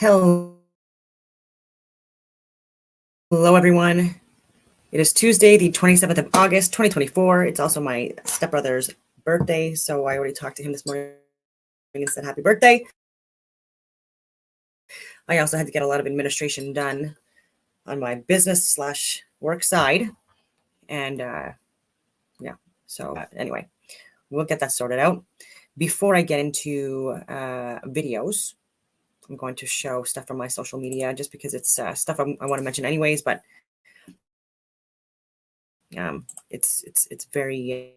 Hello, everyone. It is Tuesday, the 27th of August, 2024. It's also my stepbrother's birthday, so I already talked to him this morning and said happy birthday. I also had to get a lot of administration done on my business / work side. And anyway, we'll get that sorted out. Before I get into videos, I'm going to show stuff from my social media just because it's stuff I want to mention anyways, but it's very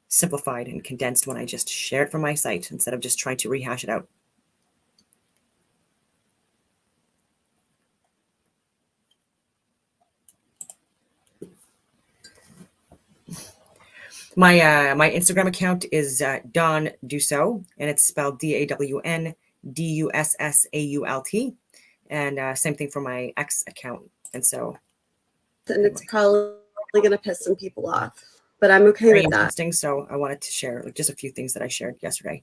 simplified and condensed when I just share it from my site instead of just trying to rehash it out. My Instagram account is Dawn Dussault, and it's spelled DAWN DUSSAULT, and same thing for my X account. And so, and it's probably going to piss some people off, but I'm okay with that. Interesting. So I wanted to share just a few things that I shared yesterday.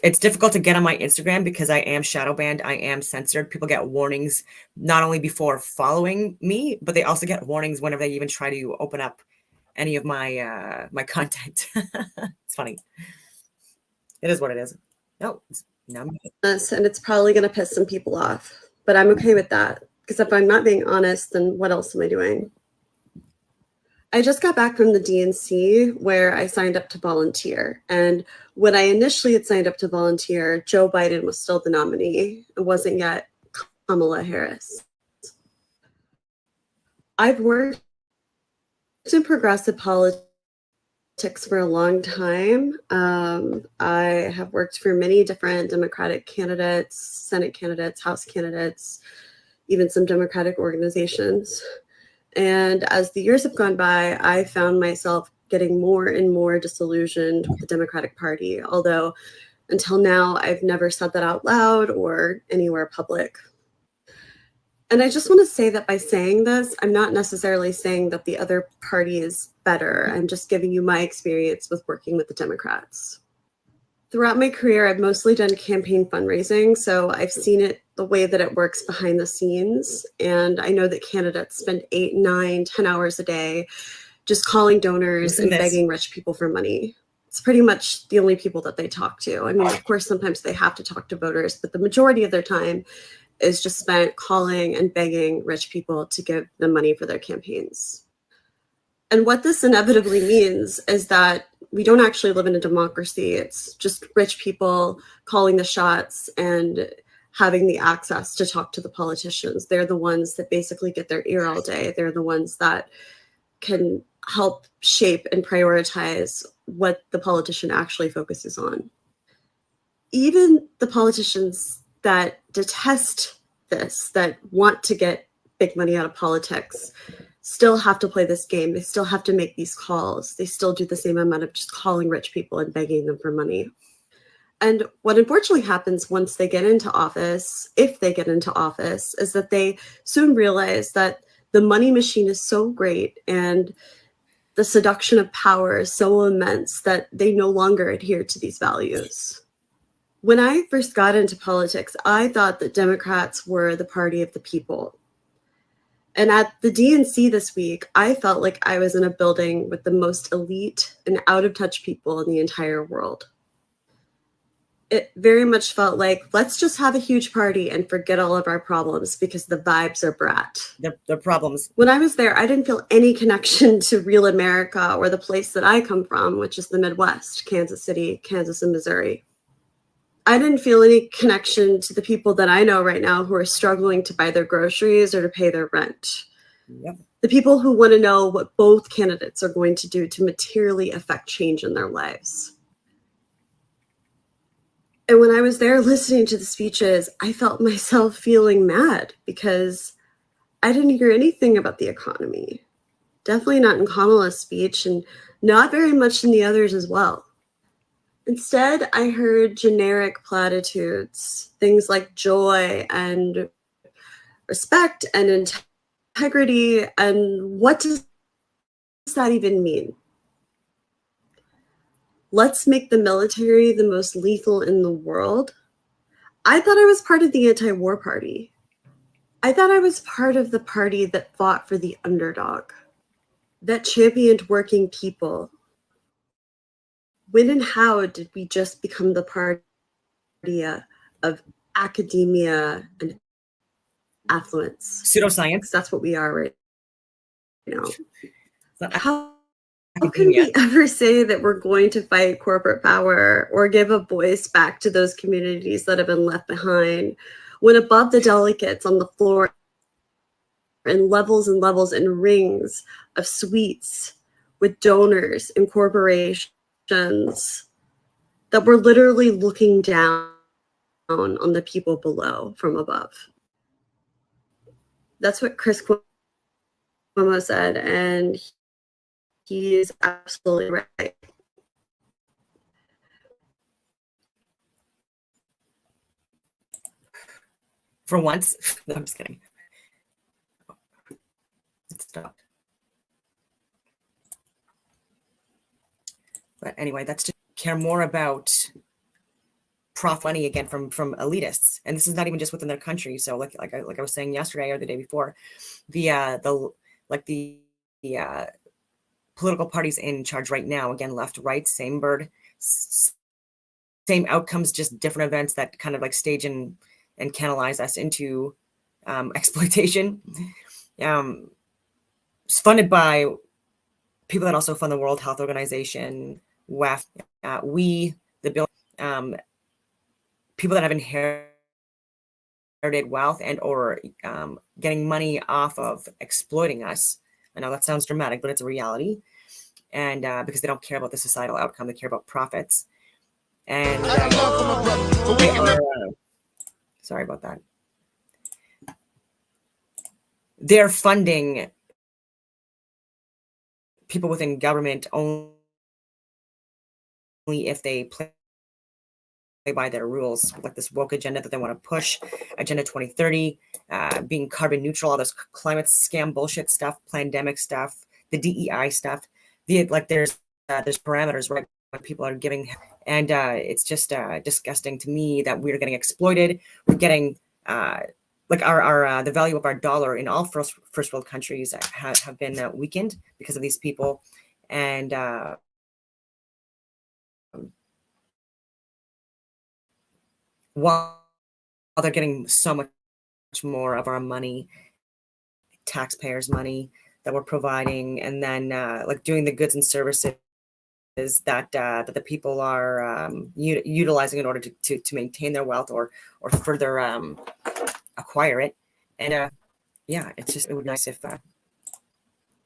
It's difficult to get on my Instagram because I am shadow banned. I am censored. People get warnings not only before following me, but they also get warnings whenever they even try to open up any of my my content. It's funny. It is what it is. No, and it's probably going to piss some people off, but I'm okay with that because if I'm not being honest, then what else am I doing? I just got back from the DNC where I signed up to volunteer. And when I initially had signed up to volunteer, Joe Biden was still the nominee. It wasn't yet Kamala Harris. I've worked in progressive politics for a long time. I have worked for many different Democratic candidates, Senate candidates, House candidates, even some Democratic organizations. And as the years have gone by, I found myself getting more and more disillusioned with the Democratic Party, although until now, I've never said that out loud or anywhere public. And I just want to say that by saying this, I'm not necessarily saying that the other party is better. I'm just giving you my experience with working with the Democrats. Throughout my career, I've mostly done campaign fundraising, so I've seen it the way that it works behind the scenes. And I know that candidates spend 8, 9, 10 hours a day just calling donors and begging rich people for money. It's pretty much the only people that they talk to. I mean, of course, sometimes they have to talk to voters, but the majority of their time is just spent calling and begging rich people to give them money for their campaigns. And what this inevitably means is that we don't actually live in a democracy. It's just rich people calling the shots and having the access to talk to the politicians. They're the ones that basically get their ear all day. They're the ones that can help shape and prioritize what the politician actually focuses on. Even the politicians that detest this, that want to get big money out of politics, still have to play this game. They still have to make these calls. They still do the same amount of just calling rich people and begging them for money. And what unfortunately happens once they get into office, if they get into office, is that they soon realize that the money machine is so great and the seduction of power is so immense that they no longer adhere to these values. When I first got into politics, I thought that Democrats were the party of the people. And at the DNC this week, I felt like I was in a building with the most elite and out of touch people in the entire world. It very much felt like, let's just have a huge party and forget all of our problems because the vibes are brat. The problems. When I was there, I didn't feel any connection to real America or the place that I come from, which is the Midwest, Kansas City, Kansas, and Missouri. I didn't feel any connection to the people that I know right now who are struggling to buy their groceries or to pay their rent. Yep. The people who want to know what both candidates are going to do to materially affect change in their lives. And when I was there listening to the speeches, I felt myself feeling mad because I didn't hear anything about the economy. Definitely not in Kamala's speech and not very much in the others as well. Instead, I heard generic platitudes, things like joy and respect and integrity. And what does that even mean? let's make the military the most lethal in the world. I thought I was part of the anti-war party. I thought I was part of the party that fought for the underdog, that championed working people. When and how did we just become the party of academia and affluence? Pseudoscience. That's what we are right now. How can Academia. we ever say that we're going to fight corporate power or give a voice back to those communities that have been left behind when above the delegates on the floor and levels and rings of suites with donors and corporations that we're literally looking down on the people below from above? That's what Chris Cuomo said, and he is absolutely right. For once. No, I'm just kidding. It stopped. But anyway, that's to care more about profit money again from elitists, and this is not even just within their country. So like I was saying yesterday or the day before, the political parties in charge right now, again, left, right, same bird, same outcomes, just different events that kind of like stage and canalize us into exploitation. It's funded by people that also fund the World Health Organization, WEF, the bill, people that have inherited wealth and or getting money off of exploiting us. I know that sounds dramatic, but it's a reality. And because they don't care about the societal outcome, they care about profits. And sorry about that. They're funding people within government only if they play by their rules, like this woke agenda that they want to push, Agenda 2030, being carbon neutral, all this climate scam bullshit stuff, pandemic stuff, the DEI stuff. There's parameters, right? What people are giving, and it's just disgusting to me that we're getting exploited. We're getting like our the value of our dollar in all first world countries have been weakened because of these people, and while they're getting so much more of our money, taxpayers' money that we're providing, and then like doing the goods and services that the people are utilizing in order to maintain their wealth or further acquire it. And yeah, it would be nice if it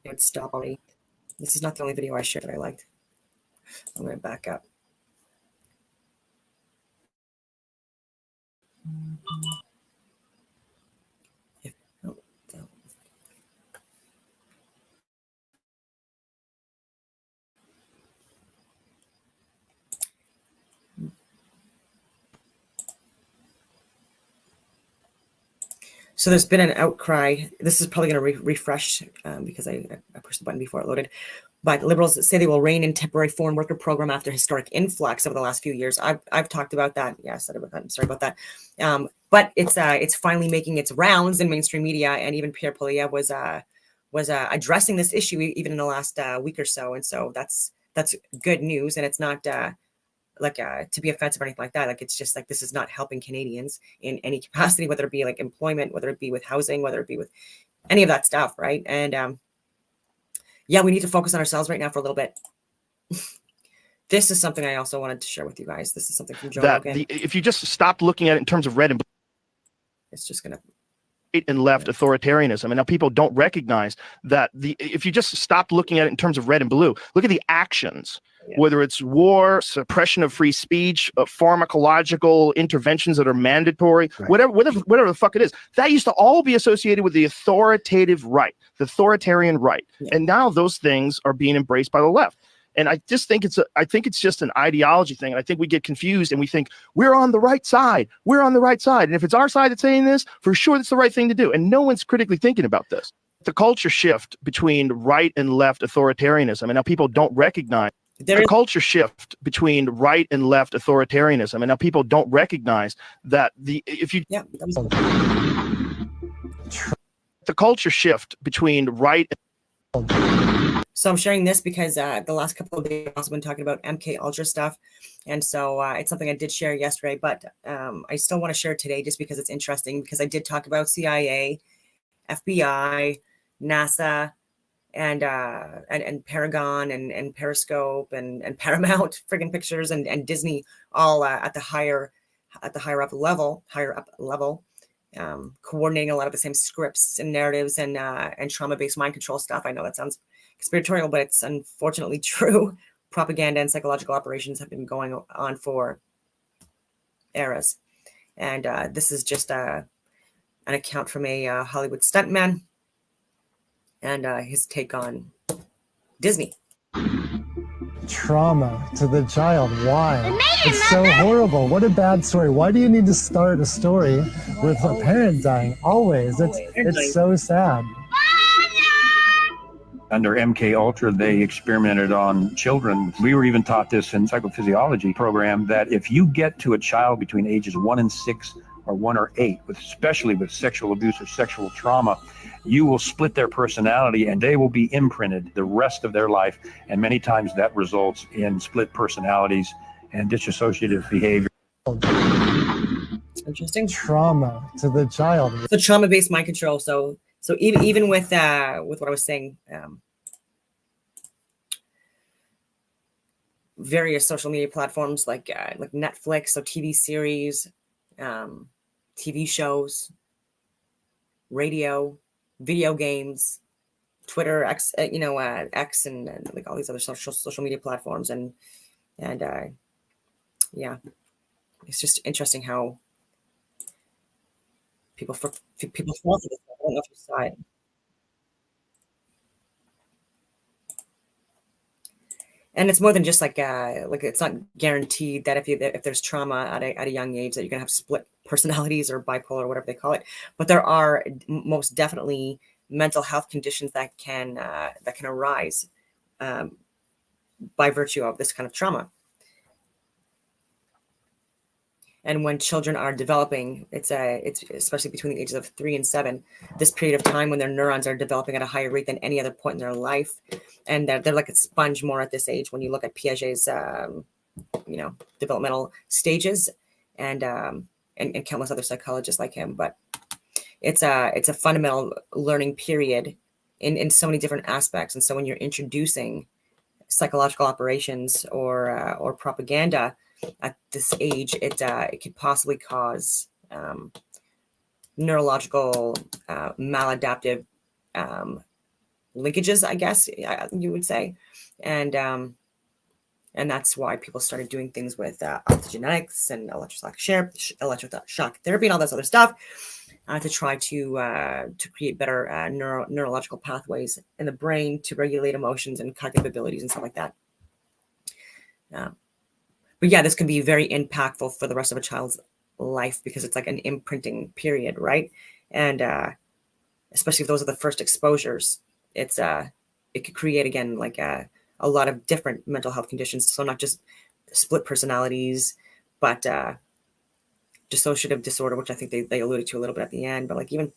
would stop already. This is not the only video I shared that I liked. I'm going to back up. So there's been an outcry. This is probably going to refresh because I pushed the button before it loaded. But liberals say they will rein in temporary foreign worker program after historic influx over the last few years. I've talked about that. Yeah, I said about that. I'm sorry about that. But it's finally making its rounds in mainstream media, and even Pierre Poilievre was addressing this issue even in the last week or so. And so that's good news, and it's not like to be offensive or anything like that. Like, it's just like, this is not helping Canadians in any capacity, whether it be like employment, whether it be with housing, whether it be with any of that stuff, right? And yeah, we need to focus on ourselves right now for a little bit. This is something I also wanted to share with you guys. This is something from Joe Rogan. If you just stopped looking at it in terms of red and blue, it's just gonna and left authoritarianism. And now people don't recognize that if you just stopped looking at it in terms of red and blue, look at the actions, whether it's war, suppression of free speech, pharmacological interventions that are mandatory, whatever the fuck it is, that used to all be associated with the authoritative right, the authoritarian right. And now those things are being embraced by the left. And I just think it's just an ideology thing. And I think we get confused and we think we're on the right side. We're on the right side. And if it's our side that's saying this, for sure, that's the right thing to do. And no one's critically thinking about this. The culture shift between right and left authoritarianism, and now people don't recognize. there The is culture shift between right and left authoritarianism, and now people don't recognize that yeah, that was the culture shift between right. So I'm sharing this because the last couple of days I've also been talking about MK Ultra stuff, and so it's something I did share yesterday, but I still want to share it today just because it's interesting, because I did talk about CIA, FBI, NASA, and Paragon and Periscope and Paramount friggin' Pictures and Disney, all at the higher up level, coordinating a lot of the same scripts and narratives and trauma-based mind control stuff. I know that sounds conspiratorial, but it's unfortunately true. Propaganda and psychological operations have been going on for eras, and this is just an account from a Hollywood stuntman and his take on Disney. Trauma to the child. Why? It's so horrible. What a bad story. Why do you need to start a story with a parent dying? Always. It's so sad. Under MK Ultra, they experimented on children. We were even taught this in psychophysiology program, that if you get to a child between ages 1 and 6 or 1 or 8, especially with sexual abuse or sexual trauma, you will split their personality and they will be imprinted the rest of their life. And many times that results in split personalities and dissociative behavior. Interesting. Trauma to the child. So trauma-based mind control. So even with what I was saying, various social media platforms like Netflix, so TV series, TV shows, radio, video games, Twitter, X, X, and like all these other social media platforms, and yeah, it's just interesting how people fall for this. I don't know if you saw it. And it's more than just like it's not guaranteed that if there's trauma at a young age that you're gonna have split personalities or bipolar or whatever they call it. But there are most definitely mental health conditions that can arise by virtue of this kind of trauma. And when children are developing, it's especially between the ages of 3 and 7, this period of time when their neurons are developing at a higher rate than any other point in their life, and they're like a sponge more at this age. When you look at Piaget's, developmental stages, and countless other psychologists like him, but it's a fundamental learning period in so many different aspects. And so when you're introducing psychological operations or propaganda at this age, it could possibly cause neurological maladaptive linkages, I guess you would say, and that's why people started doing things with optogenetics and electroshock therapy and all this other stuff to try to create better neurological pathways in the brain to regulate emotions and cognitive abilities and stuff like that. But yeah, this can be very impactful for the rest of a child's life because it's like an imprinting period, right? And especially if those are the first exposures, it could create, again, like a lot of different mental health conditions. So not just split personalities, but dissociative disorder, which I think they alluded to a little bit at the end, but like even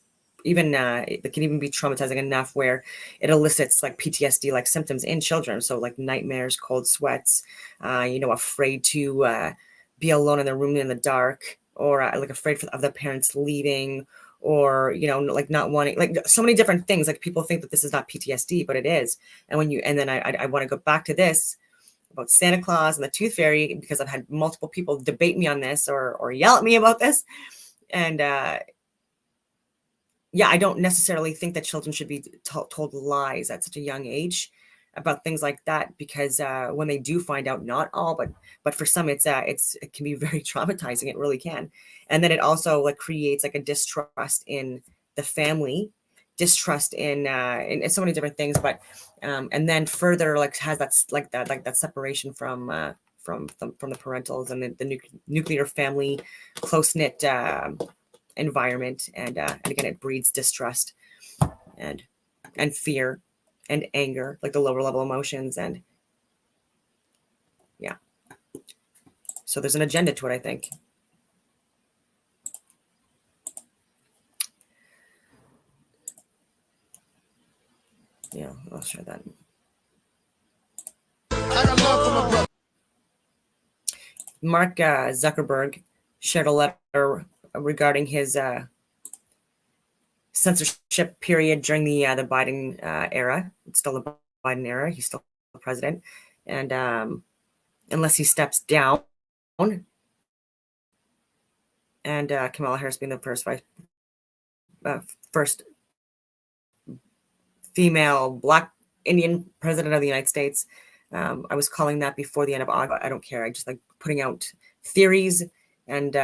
it can even be traumatizing enough where it elicits like PTSD like symptoms in children. So like nightmares, cold sweats, afraid to be alone in their room in the dark, or like afraid of their parents leaving, or like not wanting, like so many different things. Like people think that this is not PTSD, but it is. And then I want to go back to this about Santa Claus and the Tooth Fairy, because I've had multiple people debate me on this or yell at me about this. And yeah, I don't necessarily think that children should be told lies at such a young age about things like that, because when they do find out, not all, but for some, it can be very traumatizing. It really can. And then it also like creates like a distrust in the family, distrust in so many different things. But and then further like has that separation from the parentals and the nuclear family, close knit environment, and again it breeds distrust and fear and anger, like the lower level emotions, and So there's an agenda to it, I think. Yeah, I'll share that. Mark Zuckerberg shared a letter regarding his censorship period during the Biden era. It's still the Biden era. He's still the president, and unless he steps down, and Kamala Harris being the first female Black Indian president of the United States. I was calling that before the end of August. I don't care. I just like putting out theories and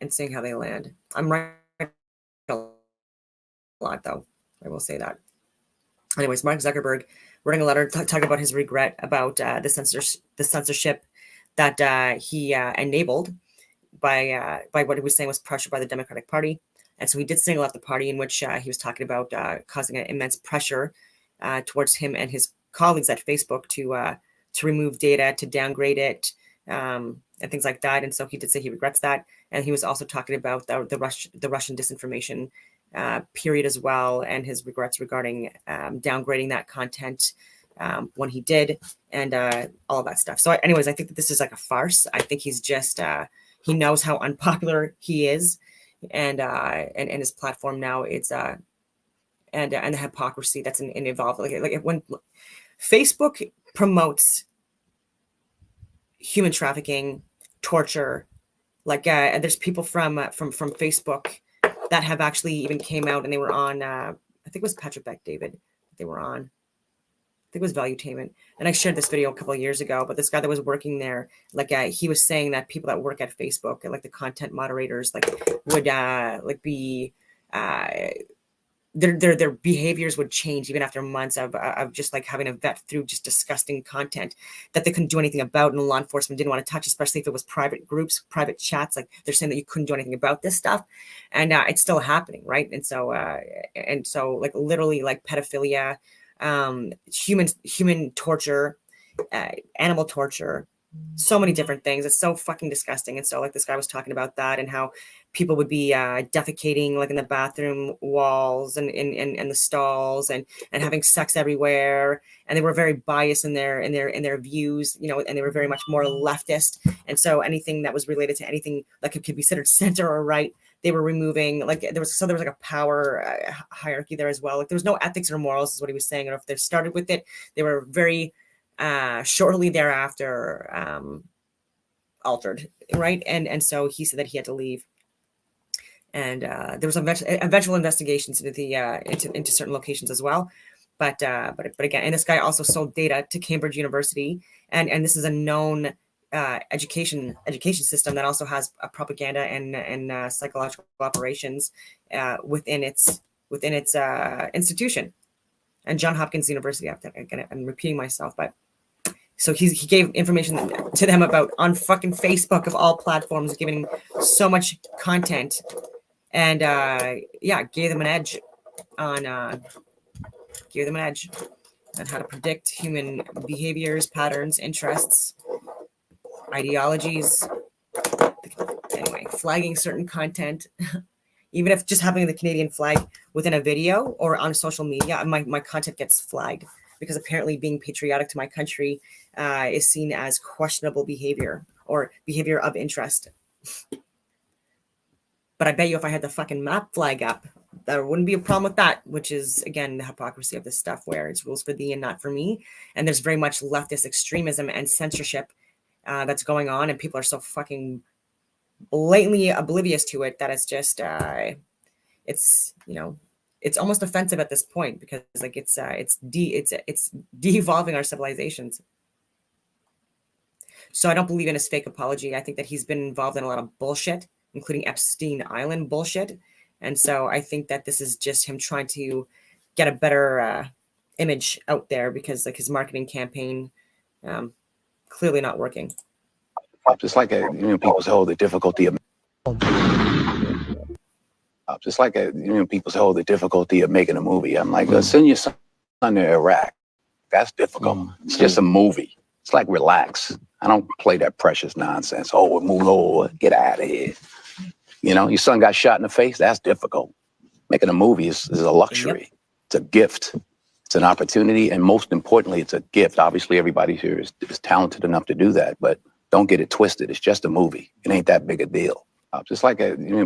seeing how they land. I'm right a lot, though. I will say that. Anyways, Mark Zuckerberg writing a letter talking about his regret about the censorship that he enabled by what he was saying was pressure by the Democratic Party. And so he did single out the party, in which he was talking about causing an immense pressure towards him and his colleagues at Facebook to remove data, to downgrade it, and things like that. And so he did say he regrets that. And he was also talking about the Russian disinformation period as well, and his regrets regarding downgrading that content when he did, and all of that stuff. So anyways, I think that this is like a farce. I think he's just he knows how unpopular he is, and his platform now, it's and the hypocrisy that's involved. Like when Facebook promotes human trafficking, torture, like and there's people from Facebook that have actually even came out, and they were on I think it was Patrick Bet-David they were on. I think it was Valuetainment, and I shared this video a couple of years ago. But this guy that was working there, like he was saying that people that work at Facebook and like the content moderators, like would like be their behaviors would change even after months of just like having to vet through just disgusting content that they couldn't do anything about, and law enforcement didn't want to touch, especially if it was private groups, private chats. Like they're saying that you couldn't do anything about this stuff, and it's still happening, right? And so like literally like pedophilia, human torture, animal torture, so many different things. It's so fucking disgusting. And so like this guy was talking about that, and how people would be defecating like in the bathroom walls and in the stalls, and having sex everywhere, and they were very biased in their views, you know, and they were very much more leftist. And so anything that was related to anything that could be considered center or right, they were removing. Like there was like a power hierarchy there as well. Like there was no ethics or morals, is what he was saying. And if they started with it, they were very shortly thereafter altered, right? And so he said that he had to leave, and there was eventual investigations into the into certain locations as well, but again, and this guy also sold data to Cambridge University, and this is a known education system that also has a propaganda and psychological operations within its institution. And Johns Hopkins University, I'm repeating myself, but so he gave information to them about on fucking Facebook of all platforms, giving so much content, and gave them an edge on how to predict human behaviors, patterns, interests, ideologies. Anyway, flagging certain content. Even if just having the Canadian flag within a video or on social media, my content gets flagged, because apparently being patriotic to my country is seen as questionable behavior or behavior of interest. But I bet you if I had the fucking map flag up, there wouldn't be a problem with that, which is, again, the hypocrisy of this stuff, where it's rules for thee and not for me. And there's very much leftist extremism and censorship that's going on, and people are so fucking blatantly oblivious to it that it's just it's, you know, it's almost offensive at this point, because like it's de-evolving our civilizations. So I don't believe in his fake apology. I think that he's been involved in a lot of bullshit, including Epstein Island bullshit, and so I think that this is just him trying to get a better image out there, because like his marketing campaign clearly not working. Just like people's hold the difficulty of people's hold the difficulty of making a movie. I'm like, send your son to Iraq. That's difficult. It's just a movie. It's like, relax. I don't play that precious nonsense. Oh, we're moving over. Get out of here. You know, your son got shot in the face. That's difficult. Making a movie is a luxury. It's a gift. It's an opportunity. And most importantly, it's a gift. Obviously, everybody here is talented enough to do that, but don't get it twisted. It's just a movie. It ain't that big a deal. Just like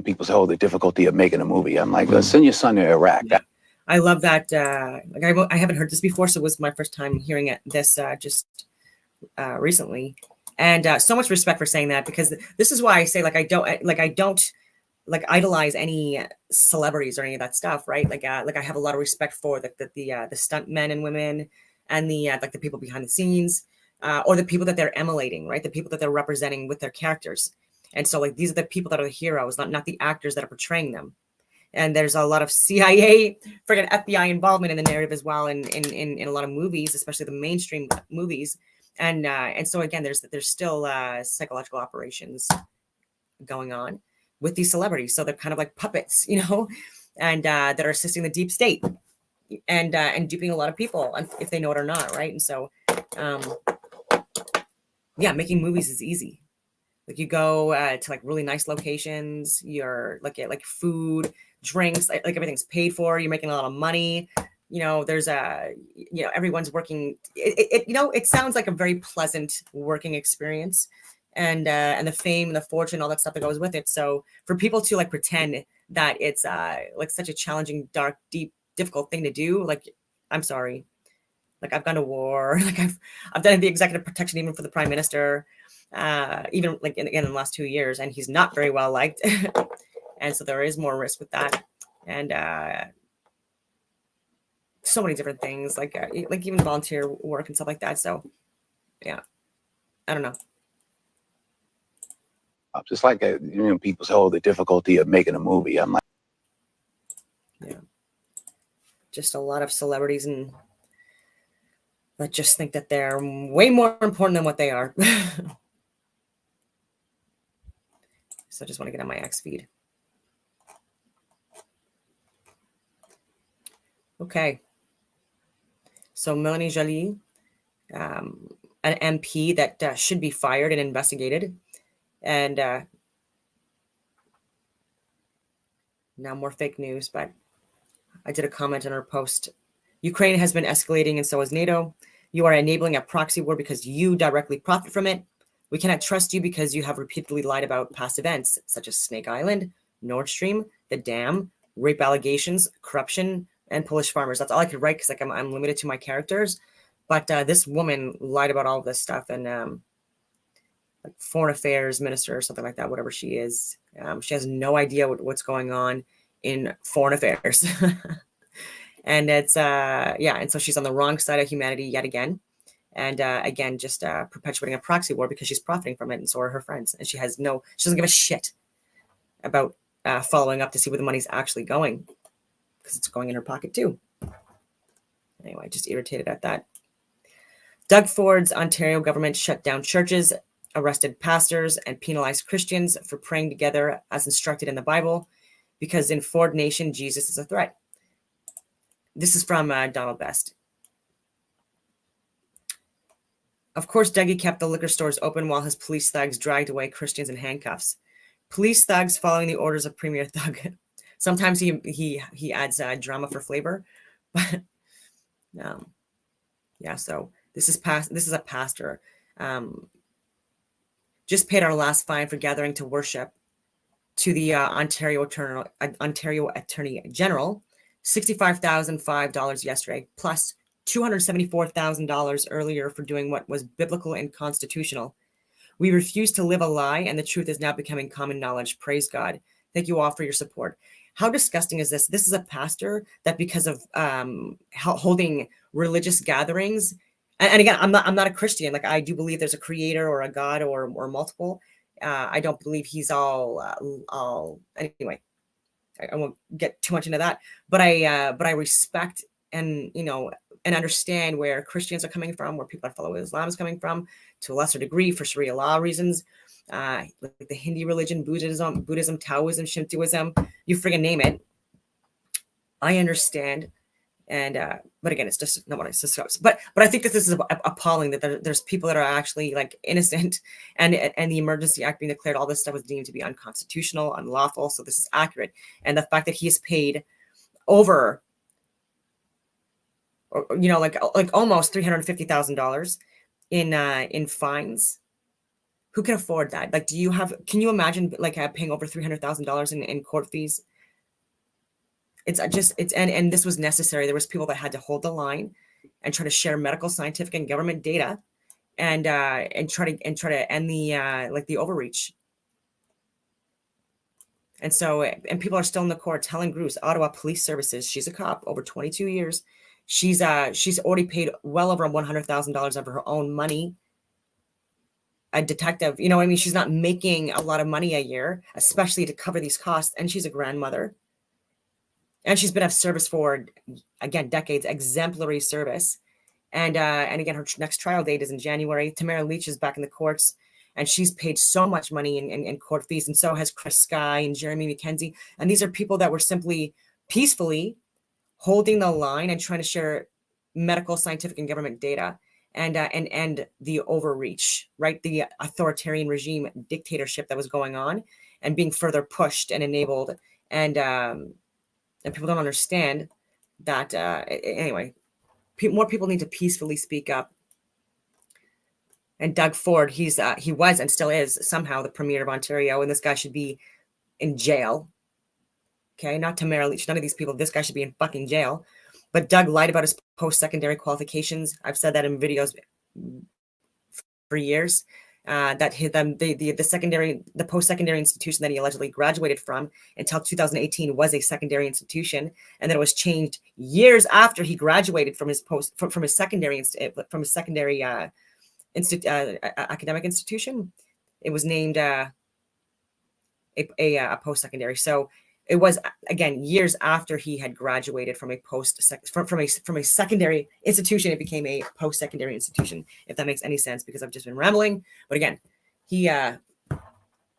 people say, oh, the difficulty of making a movie. I'm like, send your son to Iraq. Yeah. I love that. Like I haven't heard this before, so it was my first time hearing it. This just recently, and so much respect for saying that, because this is why I say I don't idolize any celebrities or any of that stuff, right? Like I have a lot of respect for the stunt men and women, and the the people behind the scenes, or the people that they're emulating, right? The people that they're representing with their characters. And so these are the people that are the heroes, not the actors that are portraying them. And there's a lot of CIA, friggin' FBI involvement in the narrative as well, in a lot of movies, especially the mainstream movies. And so again, there's still psychological operations going on with these celebrities. So they're kind of like puppets, and that are assisting the deep state and duping a lot of people, if they know it or not, right? And so, yeah, making movies is easy. You go to really nice locations. You're get food, drinks, everything's paid for. You're making a lot of money. There's everyone's working. It sounds like a very pleasant working experience, and the fame and the fortune, all that stuff that goes with it. So for people to pretend that it's such a challenging, dark, deep, difficult thing to do, I'm sorry. I've gone to war. I've done the executive protection even for the prime minister. Even in the last 2 years, and he's not very well liked. And so there is more risk with that, and so many different things, like even volunteer work and stuff like that. So yeah, I don't know. Just like people say, oh, the difficulty of making a movie. I'm like, yeah, just a lot of celebrities and that just think that they're way more important than what they are. So I just want to get on my X feed. Okay. So Melanie Joly, an MP that should be fired and investigated. And now more fake news, but I did a comment on her post. Ukraine has been escalating and so has NATO. You are enabling a proxy war because you directly profit from it. We cannot trust you because you have repeatedly lied about past events, such as Snake Island, Nord Stream, the dam, rape allegations, corruption, and Polish farmers. That's all I could write because I'm limited to my characters. But this woman lied about all of this stuff, and foreign affairs minister or something like that, whatever she is. She has no idea what's going on in foreign affairs. And it's, and so she's on the wrong side of humanity yet again. And again, just perpetuating a proxy war because she's profiting from it, and so are her friends. And she doesn't give a shit about following up to see where the money's actually going, because it's going in her pocket too. Anyway, just irritated at that. Doug Ford's Ontario government shut down churches, arrested pastors, and penalized Christians for praying together as instructed in the Bible, because in Ford Nation, Jesus is a threat. This is from Donald Best. Of course, Dougie kept the liquor stores open while his police thugs dragged away Christians in handcuffs. Police thugs following the orders of Premier Thug. Sometimes he adds drama for flavor, but yeah. So this is a pastor. Just paid our last fine for gathering to worship to the Ontario Attorney General, $65,005 yesterday, plus $274,000 earlier for doing what was biblical and constitutional. We refuse to live a lie, and the truth is now becoming common knowledge. Praise God. Thank you all for your support. How disgusting is this? This is a pastor that, because of holding religious gatherings, and again, I'm not a Christian. I do believe there's a creator or a God or multiple. I don't believe he's all anyway. I won't get too much into that, but I respect and understand where Christians are coming from, where people that follow Islam is coming from, to a lesser degree for Sharia law reasons, like the Hindi religion, Buddhism, Taoism, Shintoism, you friggin' name it. I understand And but again, it's just not what I discuss. But I think that this is appalling that there's people that are actually like innocent, and the Emergency Act being declared, all this stuff was deemed to be unconstitutional, unlawful. So this is accurate, and the fact that he has paid over, you know, like almost $350,000 in fines. Who can afford that? Like, can you imagine like paying over $300,000 in court fees? And this was necessary. There was people that had to hold the line and try to share medical, scientific, and government data, and try to end the overreach. And so, and people are still in the court. Helen Gruss, Ottawa Police Services, she's a cop, over 22 years. She's already paid well over $100,000 of her own money. A detective, you know what I mean? She's not making a lot of money a year, especially to cover these costs. And she's a grandmother. And she's been of service for, again, decades, exemplary service. And again, her next trial date is in January. Tamara Leach is back in the courts, and she's paid so much money in court fees. And so has Chris Sky and Jeremy McKenzie. And these are people that were simply peacefully holding the line and trying to share medical, scientific, and government data, and the overreach, right? The authoritarian regime dictatorship that was going on and being further pushed and enabled. And people don't understand that. Anyway, more people need to peacefully speak up. And Doug Ford, he was and still is somehow the premier of Ontario, and this guy should be in jail. Okay, not Tamara Leach, none of these people. This guy should be in fucking jail. But Doug lied about his post-secondary qualifications. I've said that in videos for years. That the post-secondary institution that he allegedly graduated from until 2018 was a secondary institution, and then it was changed years after he graduated from his secondary academic institution. It was named a post-secondary. So it was, again, years after he had graduated from a secondary institution, it became a post-secondary institution, if that makes any sense, because I've just been rambling. But again, he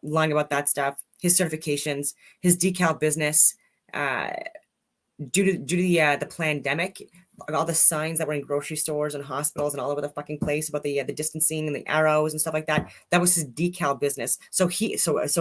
lying about that stuff, his certifications, his decal business, due to the pandemic, all the signs that were in grocery stores and hospitals and all over the fucking place about the distancing and the arrows and stuff like that. That was his decal business. So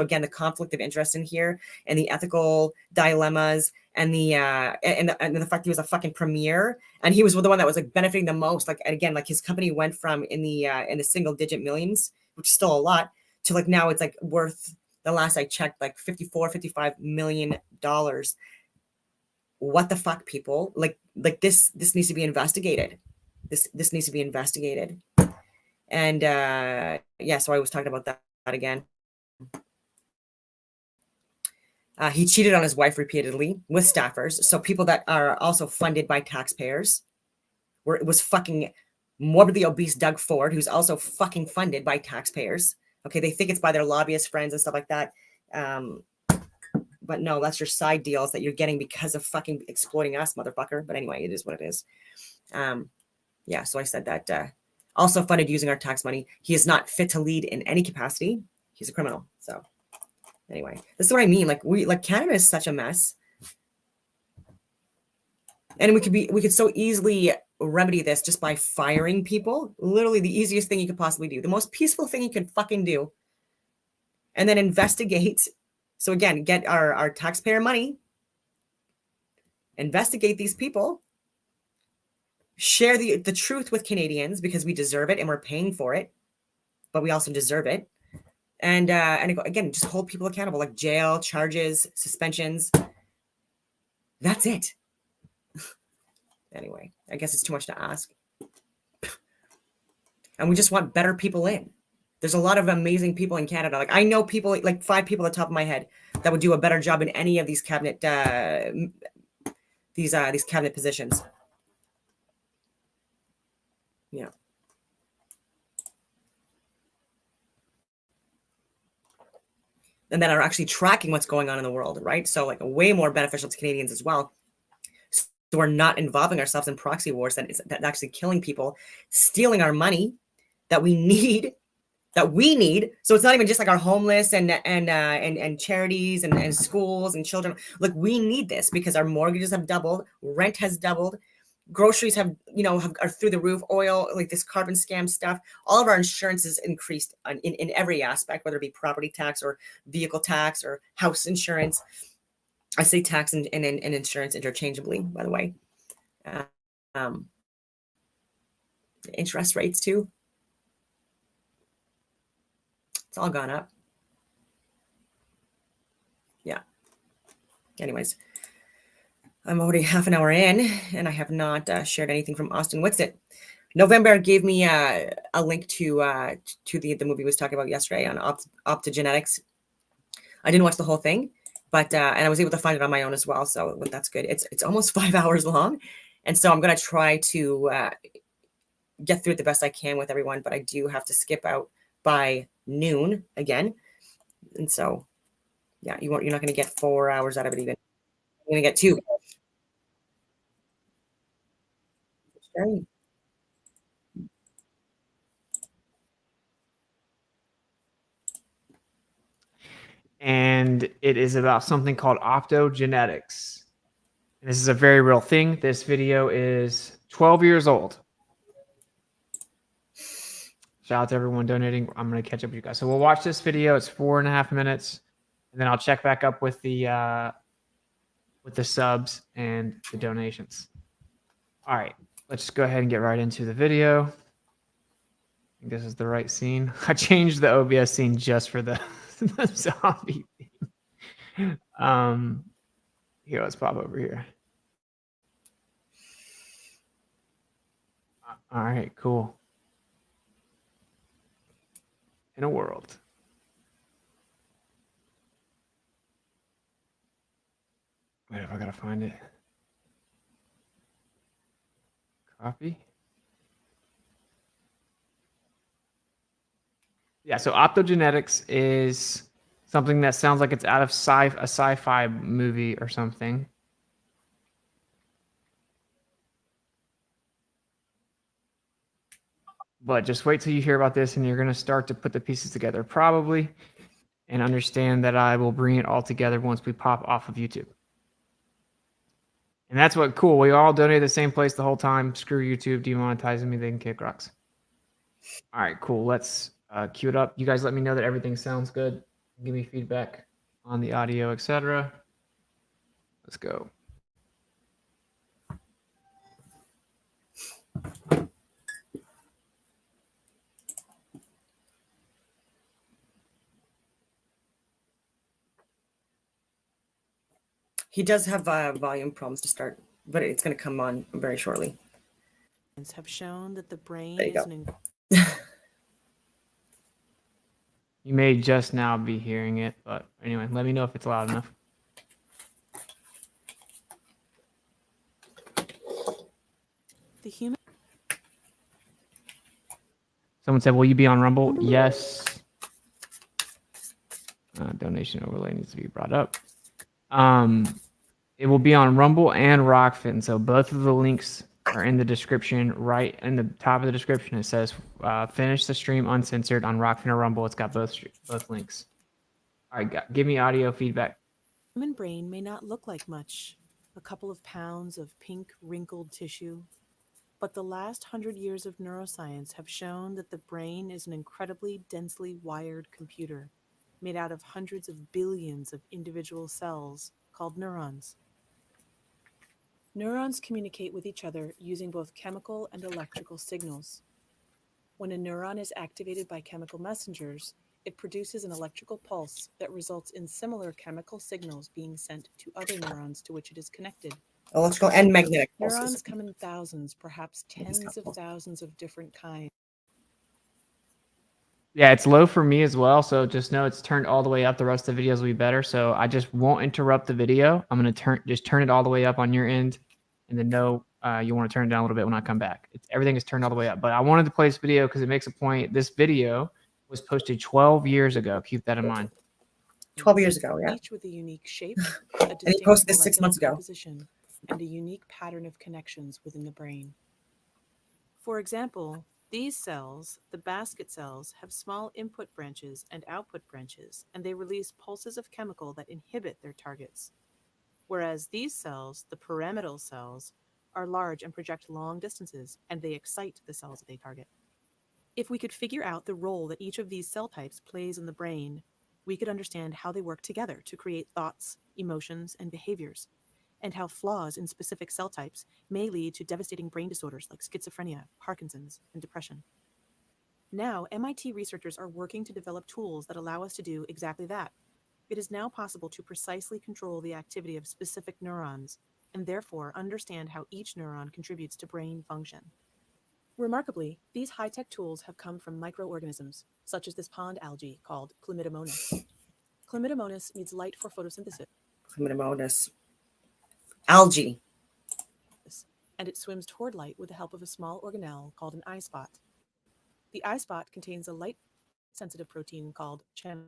again, the conflict of interest in here, and the ethical dilemmas, and the fact he was a fucking premier, and he was the one that was like benefiting the most. Like, and again, like his company went from in the single digit millions, which is still a lot, to like now it's like worth, the last I checked, like $55 million. What the fuck, people? Like this needs to be investigated. This needs to be investigated. And yeah, so I was talking about that again. He cheated on his wife repeatedly with staffers. So people that are also funded by taxpayers. It was fucking morbidly obese Doug Ford, who's also fucking funded by taxpayers. Okay, they think it's by their lobbyist friends and stuff like that. But no, that's your side deals that you're getting because of fucking exploiting us, motherfucker. But anyway, it is what it is. Yeah, so I said that. Also funded using our tax money. He is not fit to lead in any capacity. He's a criminal. So anyway, this is what I mean. Like Canada is such a mess. And we could so easily remedy this just by firing people. Literally the easiest thing you could possibly do. The most peaceful thing you can fucking do. And then investigate. So again, get our taxpayer money, investigate these people, share the truth with Canadians, because we deserve it and we're paying for it, but we also deserve it. And again, just hold people accountable, like jail, charges, suspensions. That's it. Anyway, I guess it's too much to ask. And we just want better people in. There's a lot of amazing people in Canada. Like I know people, like 5 people at the top of my head, that would do a better job in any of these cabinet these cabinet positions. Yeah. And that are actually tracking what's going on in the world, right? So like way more beneficial to Canadians as well. So we're not involving ourselves in proxy wars that's actually killing people, stealing our money that we need. So it's not even just like our homeless and charities and schools and children. Like we need this because our mortgages have doubled, rent has doubled, groceries are through the roof. Oil, like this carbon scam stuff. All of our insurance is increased in every aspect, whether it be property tax or vehicle tax or house insurance. I say tax and insurance interchangeably, by the way. Um, interest rates too. It's all gone up. Yeah. Anyways, I'm already half an hour in, and I have not shared anything from Austin Whitsitt. November gave me a link to the movie we was talking about yesterday on optogenetics. I didn't watch the whole thing, but and I was able to find it on my own as well, so that's good. It's almost 5 hours long, and so I'm gonna try to get through it the best I can with everyone, but I do have to skip out by noon again, and so yeah, you're not gonna get 4 hours out of it even. You're gonna get 2. Great. And it is about something called optogenetics. And this is a very real thing. This video is 12 years old. Shout out to everyone donating. I'm going to catch up with you guys. So we'll watch this video. It's 4.5 minutes, and then I'll check back up with the subs and the donations. All right, let's just go ahead and get right into the video. I think this is the right scene. I changed the OBS scene just for the zombie theme. Here, let's pop over here. All right, cool. In a world. Wait, I gotta find it. Copy. Yeah, so optogenetics is something that sounds like it's out of a sci-fi movie or something. But just wait till you hear about this, and you're going to start to put the pieces together probably, and understand that I will bring it all together once we pop off of YouTube. And that's what cool. We all donate the same place the whole time. Screw YouTube demonetizing me. They can kick rocks. All right, cool. Let's cue it up. You guys let me know that everything sounds good. Give me feedback on the audio, etc. Let's go. He does have volume problems to start, but it's going to come on very shortly. Have shown that the brain There you is go. You may just now be hearing it, but anyway, let me know if it's loud enough. the human. Someone said, will you be on Rumble? Yes. Donation overlay needs to be brought up. It will be on Rumble and Rockfin. So both of the links are in the description, right in the top of the description. It says finish the stream uncensored on Rockfin or Rumble. It's got both links. All right, give me audio feedback. Human brain may not look like much, a couple of pounds of pink wrinkled tissue, but the last 100 years of neuroscience have shown that the brain is an incredibly densely wired computer made out of hundreds of billions of individual cells called neurons. Neurons communicate with each other using both chemical and electrical signals. When a neuron is activated by chemical messengers, it produces an electrical pulse that results in similar chemical signals being sent to other neurons to which it is connected. Electrical and magnetic pulses. Neurons come in thousands, perhaps tens of thousands of different kinds. Yeah, it's low for me as well, so just know it's turned all the way up. The rest of the videos will be better, so I just won't interrupt the video. I'm going to just turn it all the way up on your end, and then know you want to turn it down a little bit when I come back. Everything is turned all the way up, but I wanted to play this video because it makes a point. This video was posted 12 years ago. Keep that in mind. 12 years ago, yeah. Each with a unique shape, And he posted this 6 months ago. Composition, and a unique pattern of connections within the brain. For example, these cells, the basket cells, have small input branches and output branches, and they release pulses of chemical that inhibit their targets. Whereas these cells, the pyramidal cells, are large and project long distances, and they excite the cells that they target. If we could figure out the role that each of these cell types plays in the brain, we could understand how they work together to create thoughts, emotions, and behaviors, and how flaws in specific cell types may lead to devastating brain disorders like schizophrenia, Parkinson's, and depression. Now, MIT researchers are working to develop tools that allow us to do exactly that. It is now possible to precisely control the activity of specific neurons, and therefore understand how each neuron contributes to brain function. Remarkably, these high-tech tools have come from microorganisms, such as this pond algae called Chlamydomonas. Chlamydomonas needs light for photosynthesis. Chlamydomonas. Algae. And it swims toward light with the help of a small organelle called an eye spot. The eye spot contains a light-sensitive protein called channel